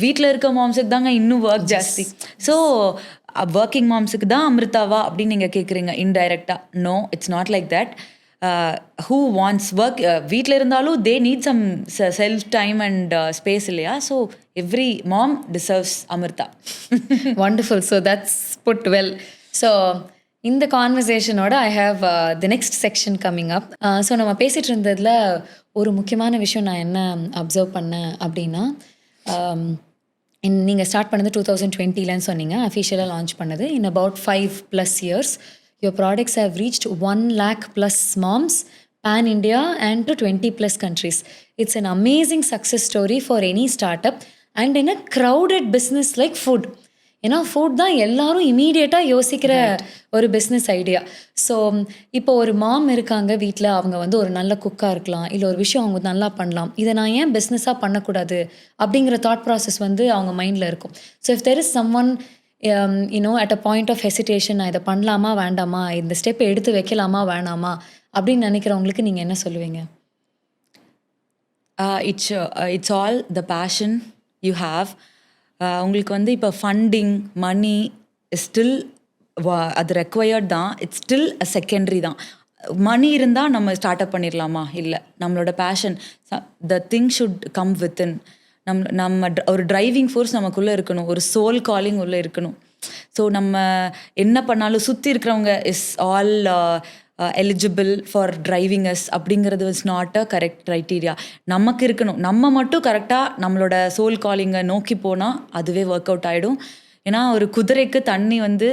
வீட்டில் இருக்க மாம்ஸுக்கு தாங்க இன்னும் ஒர்க் ஜாஸ்தி. ஸோ ஒர்க்கிங் மாம்ஸுக்கு தான் அமிர்தாவா அப்படின்னு நீங்கள் கேட்குறீங்க இன்டைரக்டாக. No, it's not like that. Who wants work, வீட்டில் இருந்தாலும் they need some self time and space இல்லையா? So every mom deserves Amirtha. Wonderful. So that's put well. So இந்த கான்வர்சேஷனோட I have the next section coming up. So நம்ம பேசிகிட்டு இருந்ததில் ஒரு முக்கியமான விஷயம் நான் என்ன அப்சர்வ் பண்ணேன் அப்படின்னா, நீங்கள் ஸ்டார்ட் பண்ணது 2020லன்னு சொன்னீங்க, அஃபிஷியலாக லான்ச் பண்ணது. In about 5+ years your products have reached 1 lakh+ moms pan India and to 20+ countries. It's an amazing success story for any startup and in a crowded business like food. ஏன்னா food தான் எல்லாரும் இமீடியட்டாக யோசிக்கிற ஒரு business idea. So இப்போ ஒரு மாம் இருக்காங்க வீட்டில், அவங்க வந்து ஒரு நல்ல குக்காக இருக்கலாம், இல்லை ஒரு விஷயம் அவங்க நல்லா பண்ணலாம், இதை நான் ஏன் பிஸ்னஸாக பண்ணக்கூடாது அப்படிங்கிற தாட் ப்ராசஸ் வந்து அவங்க மைண்டில் இருக்கும். So if there is someone at a point of hesitation, நான் இதை பண்ணலாமா வேண்டாமா, இந்த ஸ்டெப் எடுத்து வைக்கலாமா வேணாமா அப்படின்னு நினைக்கிறவங்களுக்கு நீங்கள் என்ன சொல்லுவீங்க? It's all the passion you have. உங்களுக்கு வந்து இப்போ ஃபண்டிங், மணி ஸ்டில் அது ரெக்வயர்ட் தான். இட்ஸ் ஸ்டில் அ செகண்டரி தான். மணி இருந்தால் நம்ம ஸ்டார்ட் அப் பண்ணிடலாமா? இல்லை. நம்மளோட passion, the thing should come within. நம்ம ஒரு டிரைவிங் ஃபோர்ஸ் நமக்குள்ளே இருக்கணும், ஒரு சோல் காலிங் உள்ளே இருக்கணும். ஸோ நம்ம என்ன பண்ணாலும் சுற்றி இருக்கிறவங்க is all eligible for driving as அப்படிங்கிறது is not a correct criteria. நமக்கு இருக்கணும், நம்ம மட்டும் கரெக்டாக நம்மளோட சோல் காலிங்கை நோக்கி போனால் அதுவே ஒர்க் அவுட் ஆகிடும். ஏன்னா ஒரு குதிரைக்கு தண்ணி வந்து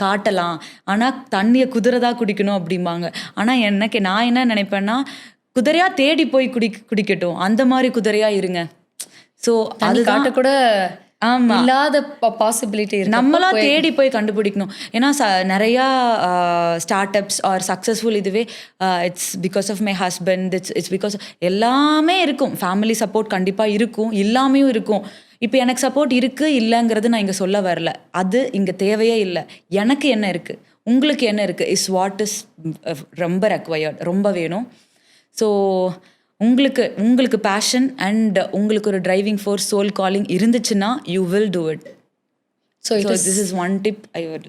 காட்டலாம், ஆனால் தண்ணியை குதிரை தான் குடிக்கணும் அப்படிம்பாங்க. ஆனால் நான் என்ன நினைப்பேன்னா, குதிரையாக தேடி போய் குடிக்கட்டும், அந்த மாதிரி குதிரையாக இருங்க. ஸோ அது காட்ட கூட ஆமாம், இல்லாத பாசிபிலிட்டி நம்மளா தேடி போய் கண்டுபிடிக்கணும். ஏன்னா நிறையா ஸ்டார்ட் அப்ஸ் ஆர் சக்ஸஸ்ஃபுல் இதுவே it's because of my husband, it's because எல்லாமே இருக்கும். ஃபேமிலி சப்போர்ட் கண்டிப்பாக இருக்கும், இல்லாமையும் இருக்கும். இப்போ எனக்கு சப்போர்ட் இருக்குது இல்லைங்கிறது நான் இங்கே சொல்ல வரல, அது இங்கே தேவையே இல்லை. எனக்கு என்ன இருக்குது, உங்களுக்கு என்ன இருக்குது இஸ் வாட் இஸ் ரொம்ப ரெக்வயர்ட், ரொம்ப வேணும். ஸோ உங்களுக்கு பேஷன் அண்ட் உங்களுக்கு ஒரு டிரைவிங் ஃபோர்ஸ், சோல் காலிங் இருந்துச்சுன்னா you will do it. So this is one tip I would.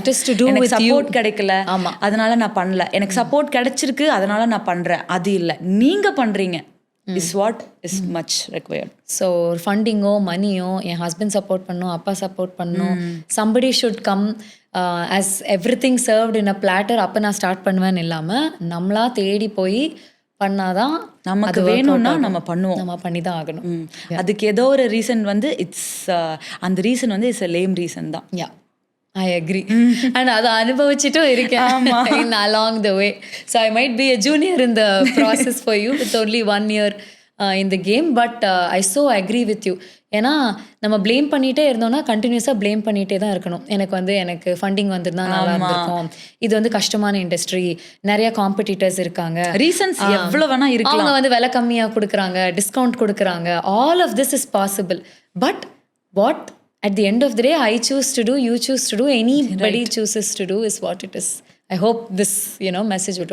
It is to do with support கிடைக்கல, அதனால நான் பண்ணல. எனக்கு சப்போர்ட் கிடைச்சிருக்கு அதனால நான் பண்றேன், அது இல்லை. நீங்க பண்றீங்க is what is much required. So ஃபண்டிங்கோ மணியோ, என் ஹஸ்பண்ட் சப்போர்ட் பண்ணும், அப்பா சப்போர்ட் பண்ணும், somebody should come as everything served in a platter, அப்போ நான் ஸ்டார்ட் பண்ணுவேன்னு இல்லாமல் நம்மளா தேடி போய் பண்ணாதான் நமக்கு வேணும்னா நம்ம பண்ணுவோம், நம்ம பண்ணி தான் ஆகணும். அதுக்கு ஏதோ ஒரு ரீசன் வந்து இட்ஸ் அந்த ரீசன் வந்து இட்ஸ் a lame reason தான். யா, ஐ அக்ரி. அண்ட் அதை அனுபவிச்சுட்டும் இருக்கேன் along the way. So I might be a junior in the process for you with only 1 year in the game, but I so agree with you. ஏன்னா நம்ம blame பண்ணிகிட்டே இருந்தோம்னா கண்டினியூஸாக blame பண்ணிகிட்டே தான் இருக்கணும். எனக்கு ஃபண்டிங் வந்துருந்தா நல்லா இருந்திருக்கும், இது வந்து கஷ்டமான இண்டஸ்ட்ரி, நிறைய காம்படிட்டர்ஸ் இருக்காங்க, ரீசன்ஸ் எவ்வளோ வேணா இருக்கு, அவங்க வந்து விலை கம்மியாக கொடுக்குறாங்க, டிஸ்கவுண்ட் கொடுக்குறாங்க, all of this is possible. But what at the end of the day I choose to do, you choose to do, anybody chooses to do is what it is. I hope this, message would.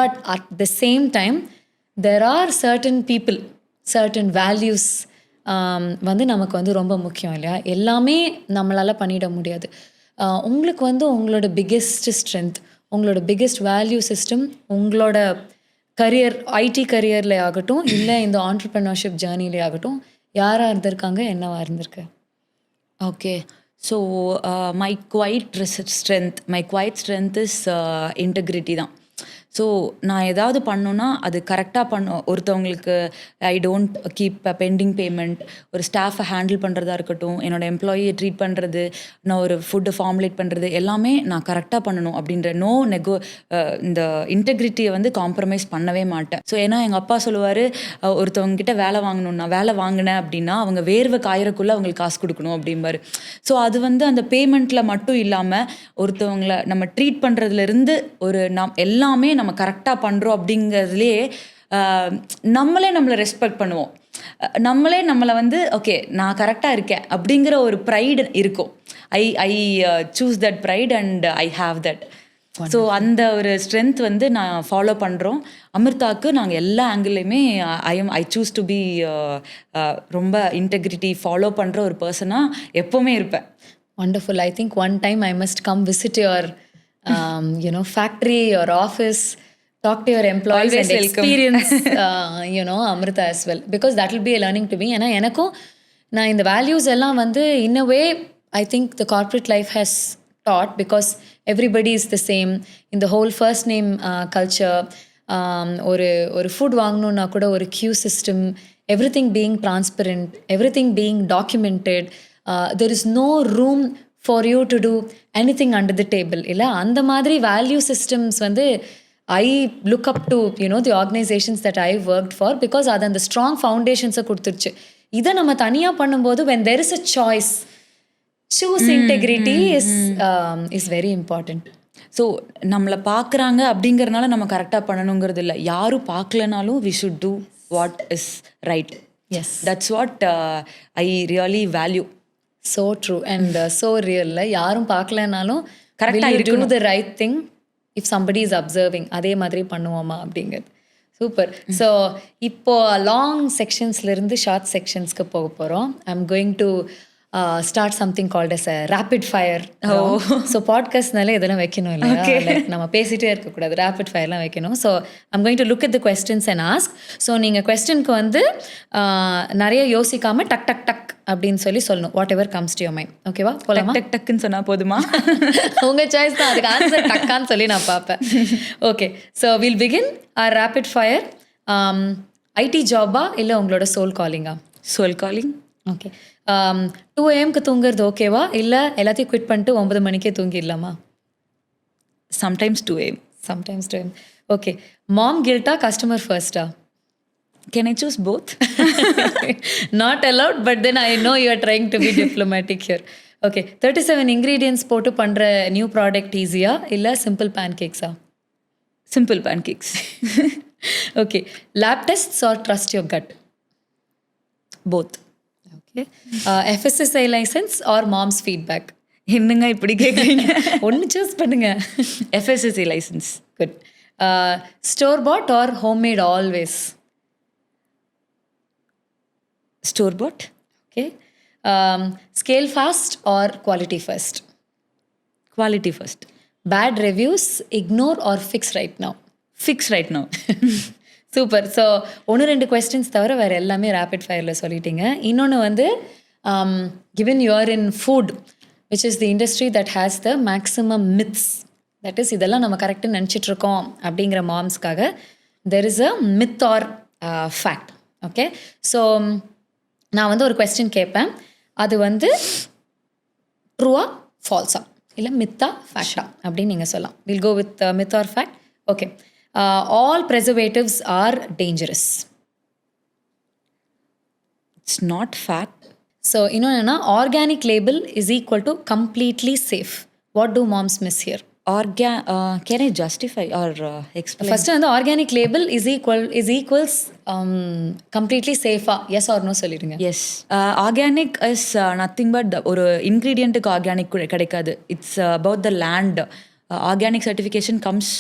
But at the same time, there are certain people, certain values வந்து நமக்கு வந்து ரொம்ப முக்கியம் இல்லையா? எல்லாமே நம்மளால் பண்ணிட முடியாது. உங்களுக்கு வந்து உங்களோட பிக்கெஸ்ட் ஸ்ட்ரென்த், உங்களோட பிக்கெஸ்ட் வேல்யூ சிஸ்டம், உங்களோட கரியர், ஐடி கரியரில் ஆகட்டும், இல்லை இந்த ஆண்டர்ப்ரனர்ஷிப் ஜேர்னிலே ஆகட்டும், யாராக இருந்திருக்காங்க, என்னவா இருந்திருக்கு? Okay. So, my quiet strength is integrity தான். ஸோ நான் ஏதாவது பண்ணணுன்னா அது கரெக்டாக ஒருத்தவங்களுக்கு I don't keep pending payment, ஒரு ஸ்டாஃபை ஹேண்டில் பண்ணுறதா இருக்கட்டும், என்னோடய எம்ப்ளாயியை ட்ரீட் பண்ணுறது, நான் ஒரு ஃபுட்டை ஃபார்முலேட் பண்ணுறது, எல்லாமே நான் கரெக்டாக பண்ணணும் அப்படின்ற இந்த இன்டெகிரிட்டியை வந்து காம்ப்ரமைஸ் பண்ணவே மாட்டேன். ஸோ ஏன்னா எங்கள் அப்பா சொல்லுவார், ஒருத்தவங்ககிட்ட வேலை வாங்கணுன்னா, வேலை வாங்கினேன் அப்படின்னா அவங்க வேர்வை காயறக்குள்ளே அவங்களுக்கு காசு கொடுக்கணும் அப்படிம்பாரு. ஸோ அது வந்து அந்த பேமெண்ட்டில் மட்டும் இல்லாமல் ஒருத்தவங்களை நம்ம ட்ரீட் பண்ணுறதுலேருந்து எல்லாமே நம்ம கரெக்டாக பண்ணுறோம் அப்படிங்கிறதுலேயே நம்மளை ரெஸ்பெக்ட் பண்ணுவோம். நம்மளை வந்து ஓகே நான் கரெக்டாக இருக்கேன் அப்படிங்கிற ஒரு ப்ரைடு இருக்கும். I choose that fried and I have that. So அந்த ஒரு ஸ்ட்ரென்த் வந்து நான் ஃபாலோ பண்ணுறோம். அமிர்தாவுக்கு நாங்கள் எல்லா ஆங்கிள்லையுமே ஐ சூஸ் டு பி ரொம்ப இன்டெகிரிட்டி ஃபாலோ பண்ணுற ஒரு பர்சனாக எப்போவுமே இருப்பேன். Wonderful. I think one time I must come visit your factory, your office, talk to your employees. Always and welcome. Experience Amirtha as well, because that will be a learning to me. ஏன்னா எனக்கும் நான் இந்த values எல்லாம் வந்து in a way I think the corporate life has taught, because everybody is the same in the whole first name culture. ஒரு food வாங்கணுன்னா கூட ஒரு queue system, everything being transparent, everything being documented. There is no room for you to do anything under the table. இல்லை அந்த மாதிரி value systems வந்து I look up to the organizations that I worked for, because அது அந்த strong ஃபவுண்டேஷன்ஸை கொடுத்துருச்சு. இதை நம்ம தனியாக பண்ணும்போது when there is a choice, choose integrity is very important. So நம்மளை பார்க்குறாங்க அப்படிங்கிறனால நம்ம கரெக்டாக பண்ணணுங்கிறது இல்லை. யாரும் பார்க்கலனாலும் we should do what is right. Yes, that's what I really value. So true and so real. யாரும் பார்க்கலனாலும் கரெக்டாக do the right thing if somebody is observing. அதே மாதிரி பண்ணுவோமா அப்படிங்கிறது சூப்பர். ஸோ இப்போ லாங் செக்ஷன்ஸ்லேருந்து ஷார்ட் செக்ஷன்ஸ்க்கு போக போகிறோம். I'm going to start something called as a rapid fire. So பாட்காஸ்ட்னால இதெல்லாம் வைக்கணும் இல்லையா? லைக் நம்ம பேசிகிட்டே இருக்கக்கூடாது, ரேபிட் ஃபயர்லாம் வைக்கணும். So I'm going to look at the questions and ask. So நீங்கள் கொஸ்டினுக்கு வந்து நிறைய யோசிக்காமல் டக் டக் டக் அப்படின்னு சொல்லணும். What ever comes to your mind. ஓகேவா? போலாமா? டக் டக்குன்னு சொன்னால் போதுமா? உங்கள் சாய்ஸ் தான். அதுக்கு ஆன்சர் டக்கான்னு சொல்லி நான் பார்ப்பேன். Okay, so will begin our rapid fire. IT ஜாபா இல்லை உங்களோட சோல் காலிங்கா? Soul calling. ஓகே. 2 AM தூங்குறது ஓகேவா, இல்லை எல்லாத்தையும் குவிட் பண்ணிட்டு 9 மணிக்கே தூங்கிடலாமா? Sometimes 2 AM. Sometimes 2 AM. Okay. Mom கில்ட்டா, கஸ்டமர் ஃபர்ஸ்டா? Can I choose both? Not allowed, but then I know you are trying to be diplomatic here. Okay. 37 ingredients போட்டு பண்ணுற நியூ ப்ராடக்ட் ஈஸியா இல்லை simple பேன்கேக்ஸா? Simple pancakes. Okay. Lab tests or trust your gut? Both. Okay. FSSAI license or mom's feedback? என்னங்க இப்படி கேட்குறீங்க? ஒன்று choose பண்ணுங்க. FSSAI license. Good. Store bought or homemade always? Store bought. Okay. Scale fast or quality first? Quality first. Bad reviews, ignore or fix right now? Fix right now. Super. So 1-2 questions தவிர வேறு எல்லாமே rapid ஃபயரில் சொல்லிட்டீங்க. இன்னொன்று வந்து given you are in food, which is the industry that has the maximum myths, that is இதெல்லாம் நம்ம கரெக்டாக நினச்சிட்ருக்கோம் அப்படிங்கிற மாம்ஸ்க்காக there is a myth or fact. Okay. So நான் வந்து ஒரு கொஸ்டின் கேட்பேன், அது வந்து ட்ரூவா ஃபால்ஸா இல்லை மித்தா ஃபேக்டா அப்படின்னு நீங்கள் சொல்லலாம். Will go with myth or fact. Okay. All preservatives are dangerous. It's not fact. So இன்னொன்னா organic label is equal to completely safe. What do moms miss here? Can I justify or explain? First வந்து organic label is equals completely safe. Yes or no சொல்லிடுங்க. Yes. Organic is nothing but ஒரு இன்க்ரீடியண்ட்டுக்கு organic கிடைக்காது. It's about the land. Organic certification comes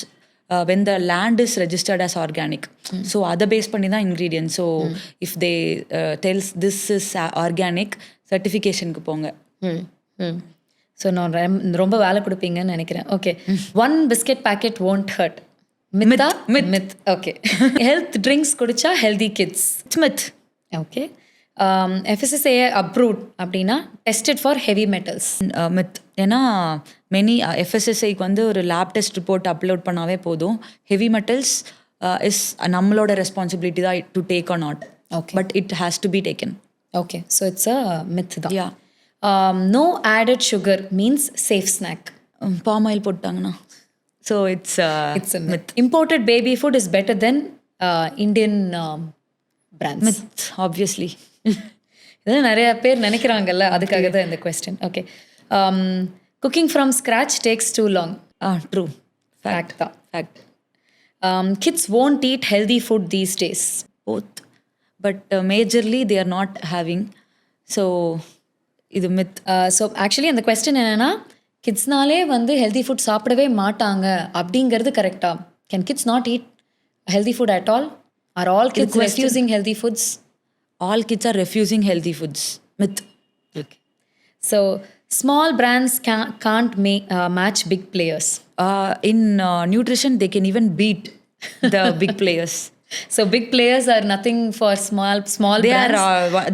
when the land is registered as organic. So அதை base பண்ணி தான் ingredient. So if they tells this is organic, சர்டிஃபிகேஷனுக்கு போங்க. ஸோ நான் ரொம்ப வேலை கொடுப்பீங்கன்னு நினைக்கிறேன். Okay, one biscuit packet won't hurt. மித்தா? மித். ஓகே. ஹெல்த் ட்ரிங்க்ஸ் குடிச்சா healthy kids. Myth. Okay. FSSAI approved அப்படின்னா tested for heavy metals. Myth. ஏன்னா மெனி FSSAIக்கு வந்து ஒரு லேப் டெஸ்ட் ரிப்போர்ட் அப்லோட் பண்ணாவே போதும். ஹெவி மெட்டல்ஸ் இஸ் நம்மளோட ரெஸ்பான்சிபிலிட்டி தான் to take or not. Okay, but it has to be taken. Okay, so it's a myth தான். Yeah. No added sugar means safe snack. Palm oil போட்டாங்கண்ணா. So it's a myth. Imported baby food is better than Indian brands. Myth, obviously. இதெல்லாம் நிறைய பேர் நினைக்கிறாங்கல்ல, அதுக்காக தான் இந்த question. Okay. Cooking from scratch takes too long. True. Fact தான். Fact. Kids won't eat healthy food these days. Both. But majorly they are not having. So இது myth. So actually அந்த question என்னென்னா, கிட்ஸ்னாலே வந்து ஹெல்தி ஃபுட் சாப்பிடவே மாட்டாங்க அப்படிங்கிறது கரெக்டா? Can kids not eat healthy food at all? Are all kids refusing healthy foods? All kids are refusing healthy foods. Myth. Okay. So small brands can't match big players. In nutrition, they can even beat the big players. So big players are nothing for small brands.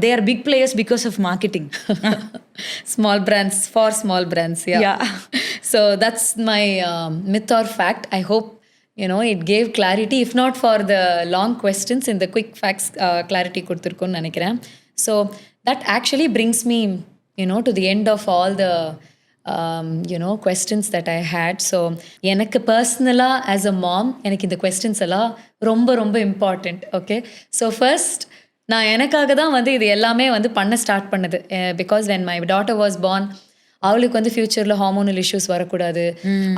They are big players because of marketing. Small brands for small brands. Yeah. So that's my myth or fact. I hope it gave clarity. If not for the long questions, in the quick facts clarity கொடுத்துருக்குன்னு நினைக்கிறேன். So that actually brings me to the end of all the questions that I had. So எனக்கு பர்சனலாக as a மாம் எனக்கு இந்த questions எல்லாம் ரொம்ப ரொம்ப important. Okay, so first நான் எனக்காக தான் வந்து இது எல்லாமே வந்து பண்ண ஸ்டார்ட் பண்ணது. Because when my daughter was born, அவளுக்கு வந்து ஃப்யூச்சரில் ஹார்மோனல் இஷ்யூஸ் வரக்கூடாது.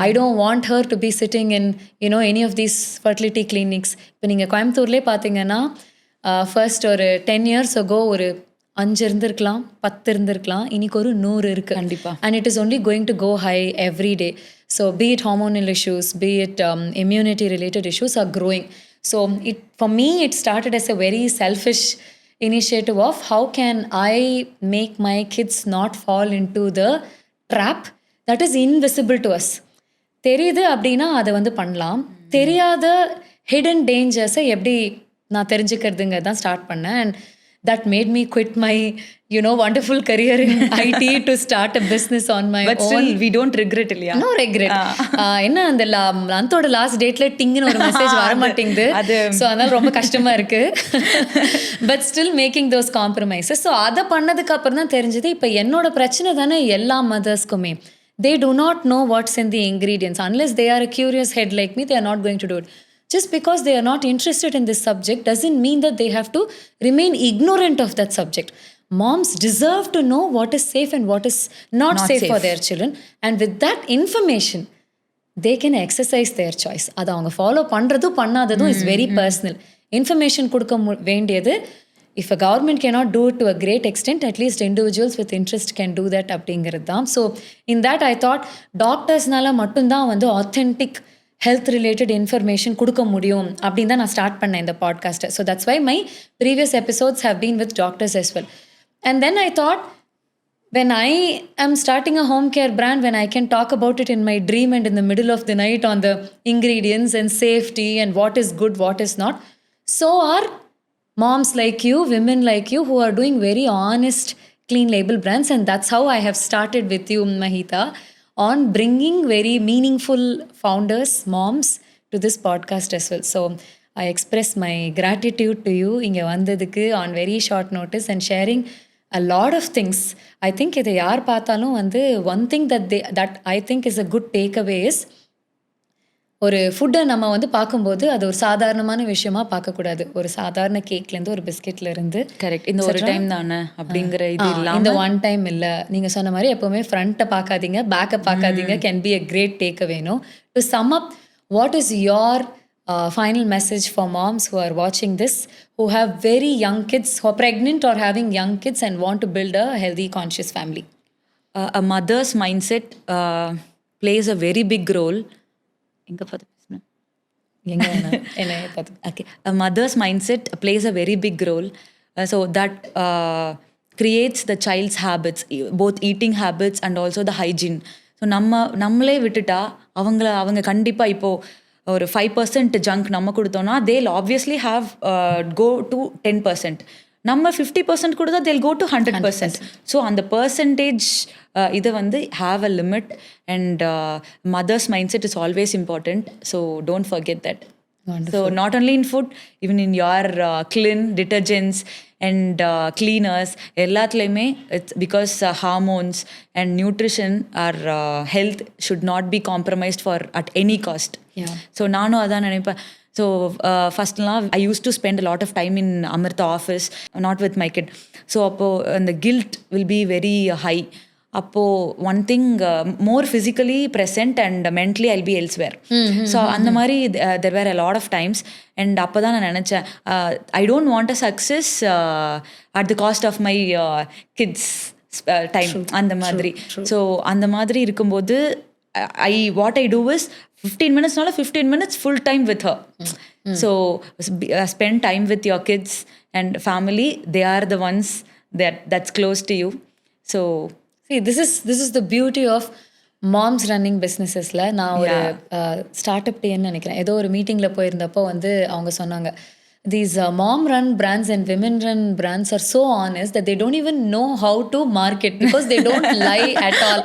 I don't want her to be sitting in any of these fertility clinics. இப்போ நீங்கள் கோயம்புத்தூர்லேயே பார்த்தீங்கன்னா ஃபர்ஸ்ட் ஒரு 10 years ago ஒரு 5 இருந்திருக்கலாம், 10 இருந்திருக்கலாம், இன்னைக்கு ஒரு 100 இருக்குது கண்டிப்பாக. And it is only going to go high every day. So be it hormonal issues, be it immunity related issues are growing. So for me it started as a very selfish initiative of how can I make my kids not fall into the trap that is invisible to us. தெரியுது அப்படின்னா அதை வந்து பண்ணலாம். தெரியாத hidden டேஞ்சர்ஸை எப்படி நான் தெரிஞ்சுக்கிறதுங்க தான் start பண்ணேன். And that made me quit my wonderful career in IT to start a business on my But own. still we don't regret இல்லையா? No regret. என்ன அந்த மந்தோட லாஸ்ட் டேட்ல டிங்னு ஒரு மெசேஜ் வர மாட்டேங்குது. ஸோ அதனால ரொம்ப கஷ்டமா இருக்கு. But still making those compromises. So அதை பண்ணதுக்கு அப்புறம் தான் தெரிஞ்சது, இப்போ என்னோட பிரச்சனை தானே எல்லா மதர்ஸ்க்குமே. They do not know what's in the ingredients. Unless they are a curious head like me, they are not going to do it. Just because they are not interested in this subject doesn't mean that they have to remain ignorant of that subject. Moms deserve to know what is safe and what is not safe for their children. And with that information, they can exercise their choice. அது அவங்க follow பண்ணுறதும் பண்ணாததும் is very personal. Information கொடுக்க வேண்டியது, if a government cannot do it to a great extent, at least individuals with interest can do that அப்படிங்கிறது தான். So in that I thought டாக்டர்ஸ்னால மட்டும்தான் வந்து authentic health related information கொடுக்க முடியும் அப்படின்னு தான் நான் ஸ்டார்ட் பண்ணேன் இந்த பாட்காஸ்ட்டை. So that's why my previous episodes have been with doctors as well. And then I thought, when I am starting a home care brand, when I can talk about it in my dream and in the middle of the night on the ingredients and safety and what is good, what is not, so are moms like you, women like you who are doing very honest, clean label brands. And that's how I have started with you, Mahitha, on bringing very meaningful founders, moms to this podcast as well. So I express my gratitude to you inga vandadukku on very short notice and sharing a lot of things. I think idha yaar paathalum vandu one thing that I think is a good takeaway is, ஒரு ஃபுட்டை நம்ம வந்து பார்க்கும்போது அது ஒரு சாதாரணமான விஷயமா பார்க்கக்கூடாது. ஒரு சாதாரண கேக்லேருந்து ஒரு பிஸ்கெட்லேருந்து கரெக்ட், இந்த ஒரு டைம் தானே அப்படிங்கிற இது இல்லாமல், இந்த ஒன் டைம் இல்லை. நீங்கள் சொன்ன மாதிரி எப்போவுமே ஃப்ரண்ட்டை பார்க்காதீங்க, பேக்கை பார்க்காதீங்க. Can be a great takeaway. No, to sum up, what is your final message for moms who are watching this, who have very young kids, who are pregnant or having young kids and want to build a healthy, conscious family? A mother's mindset plays a very big role. எங்க பார்த்து பேசுனேன்? எங்க என்ன பார்த்து Okay. A mother's mindset plays a very big role. So that creates the child's habits, both eating habits and also the hygiene. So நம்மளே விட்டுட்டா அவங்க கண்டிப்பாக இப்போது ஒரு 5% ஜங்க் நம்ம கொடுத்தோன்னா they'll obviously have go to 10%. நம்ம 50% கொடுத்தா they'll go to 100%. ஸோ அந்த பர்சன்டேஜ் இதை வந்து have a limit, and mother's mindset is always important. So don't forget that. Wonderful. So not only in food, even in your clean detergents and cleaners, எல்லாத்துலேயுமே it's because hormones and nutrition or health should not be compromised for at any cost. Yeah. So நானும் அதான் நினைப்பேன். So firstலாம் I used to spend a lot of time in Amirtha office, not with my kid. So அப்போது the guilt will be very high. அப்போது one thing more physically present and mentally I'll be elsewhere. So அந்த மாதிரி there were a lot of times. And அப்போ தான் நான் நினச்சேன், I don't want a success at the cost of my kids time. அந்த மாதிரி. So அந்த மாதிரி இருக்கும்போது what I do is 15 minutes, not 15 minutes, full time with her. So spend time with your kids and family. They are the ones that's close to you. So see, this is the beauty of moms running businessesல. நான் ஒரு startup டேன்னு நினைக்கிறேன், ஏதோ ஒரு மீட்டிங்கில் போயிருந்தப்போ வந்து அவங்க சொன்னாங்க, these mom run brands and women run brands are so honest that they don't even know how to market because they don't lie at all.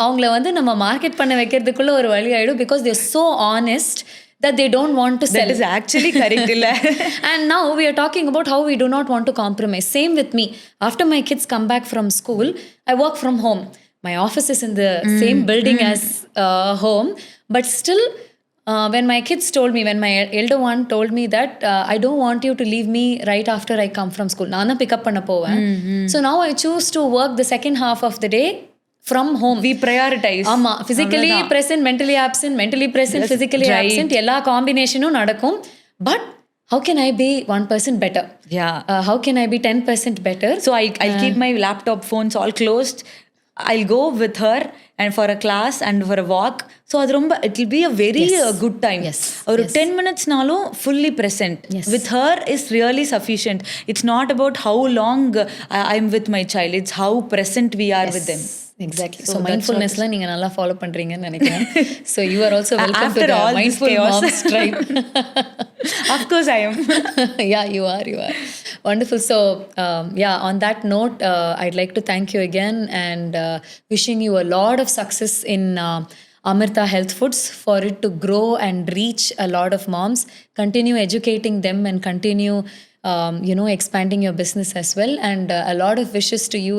அவங்கள வந்து நம்ம மார்க்கெட் பண்ண வைக்கிறதுக்குள்ள ஒரு வழி ஆயிடும் because they're so honest that they don't want to sell. That is actually correct. And now we are talking about how we do not want to compromise. Same with me. After my kids come back from school, I work from home. My office is in the same building as home, but still when my kids told me, when my elder one told me that I don't want you to leave me right after I come from school, நான் தான் pickup பண்ண போவேன். So now I choose to work the second half of the day from home. We prioritize. ஆமா, physically present, mentally absent, mentally present, physically absent, எல்லா காம்பினேஷனும் நடக்கும். But how can I be 1% better? Yeah. How can I be 10% better? So I'll keep my laptop phones all closed. I'll go with her and for a class and for a walk. So அது ரொம்ப it will be a very good time. Yes. ஒரு 10 minutes நாலும் fully present with her is really sufficient. It's not about how long I'm with my child, it's how present we are with them. Exactly. So mindfulnessல நீங்க நல்லா follow பண்றீங்கன்னு நினைக்கிறேன். So you are also welcome After to the all mindful moms tribe. Of course I am. Yeah, you are. Wonderful. So on that note, I'd like to thank you again and wishing you a lot of success in Amirtha Health Foods, for it to grow and reach a lot of moms. Continue educating them and continue expanding your business as well. And a lot of wishes to you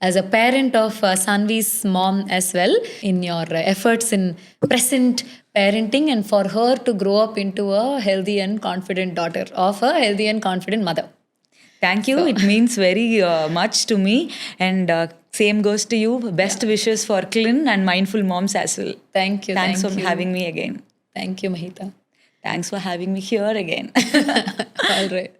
as a parent of Sanvi's mom as well, in your efforts in present parenting, and for her to grow up into a healthy and confident daughter of a healthy and confident mother. Thank you. It means very much to me, and same goes to you. Best wishes for clean and mindful moms as well. Thank you. Thanks for having me again. Thank you, Mahitha. Thanks for having me here again. All right.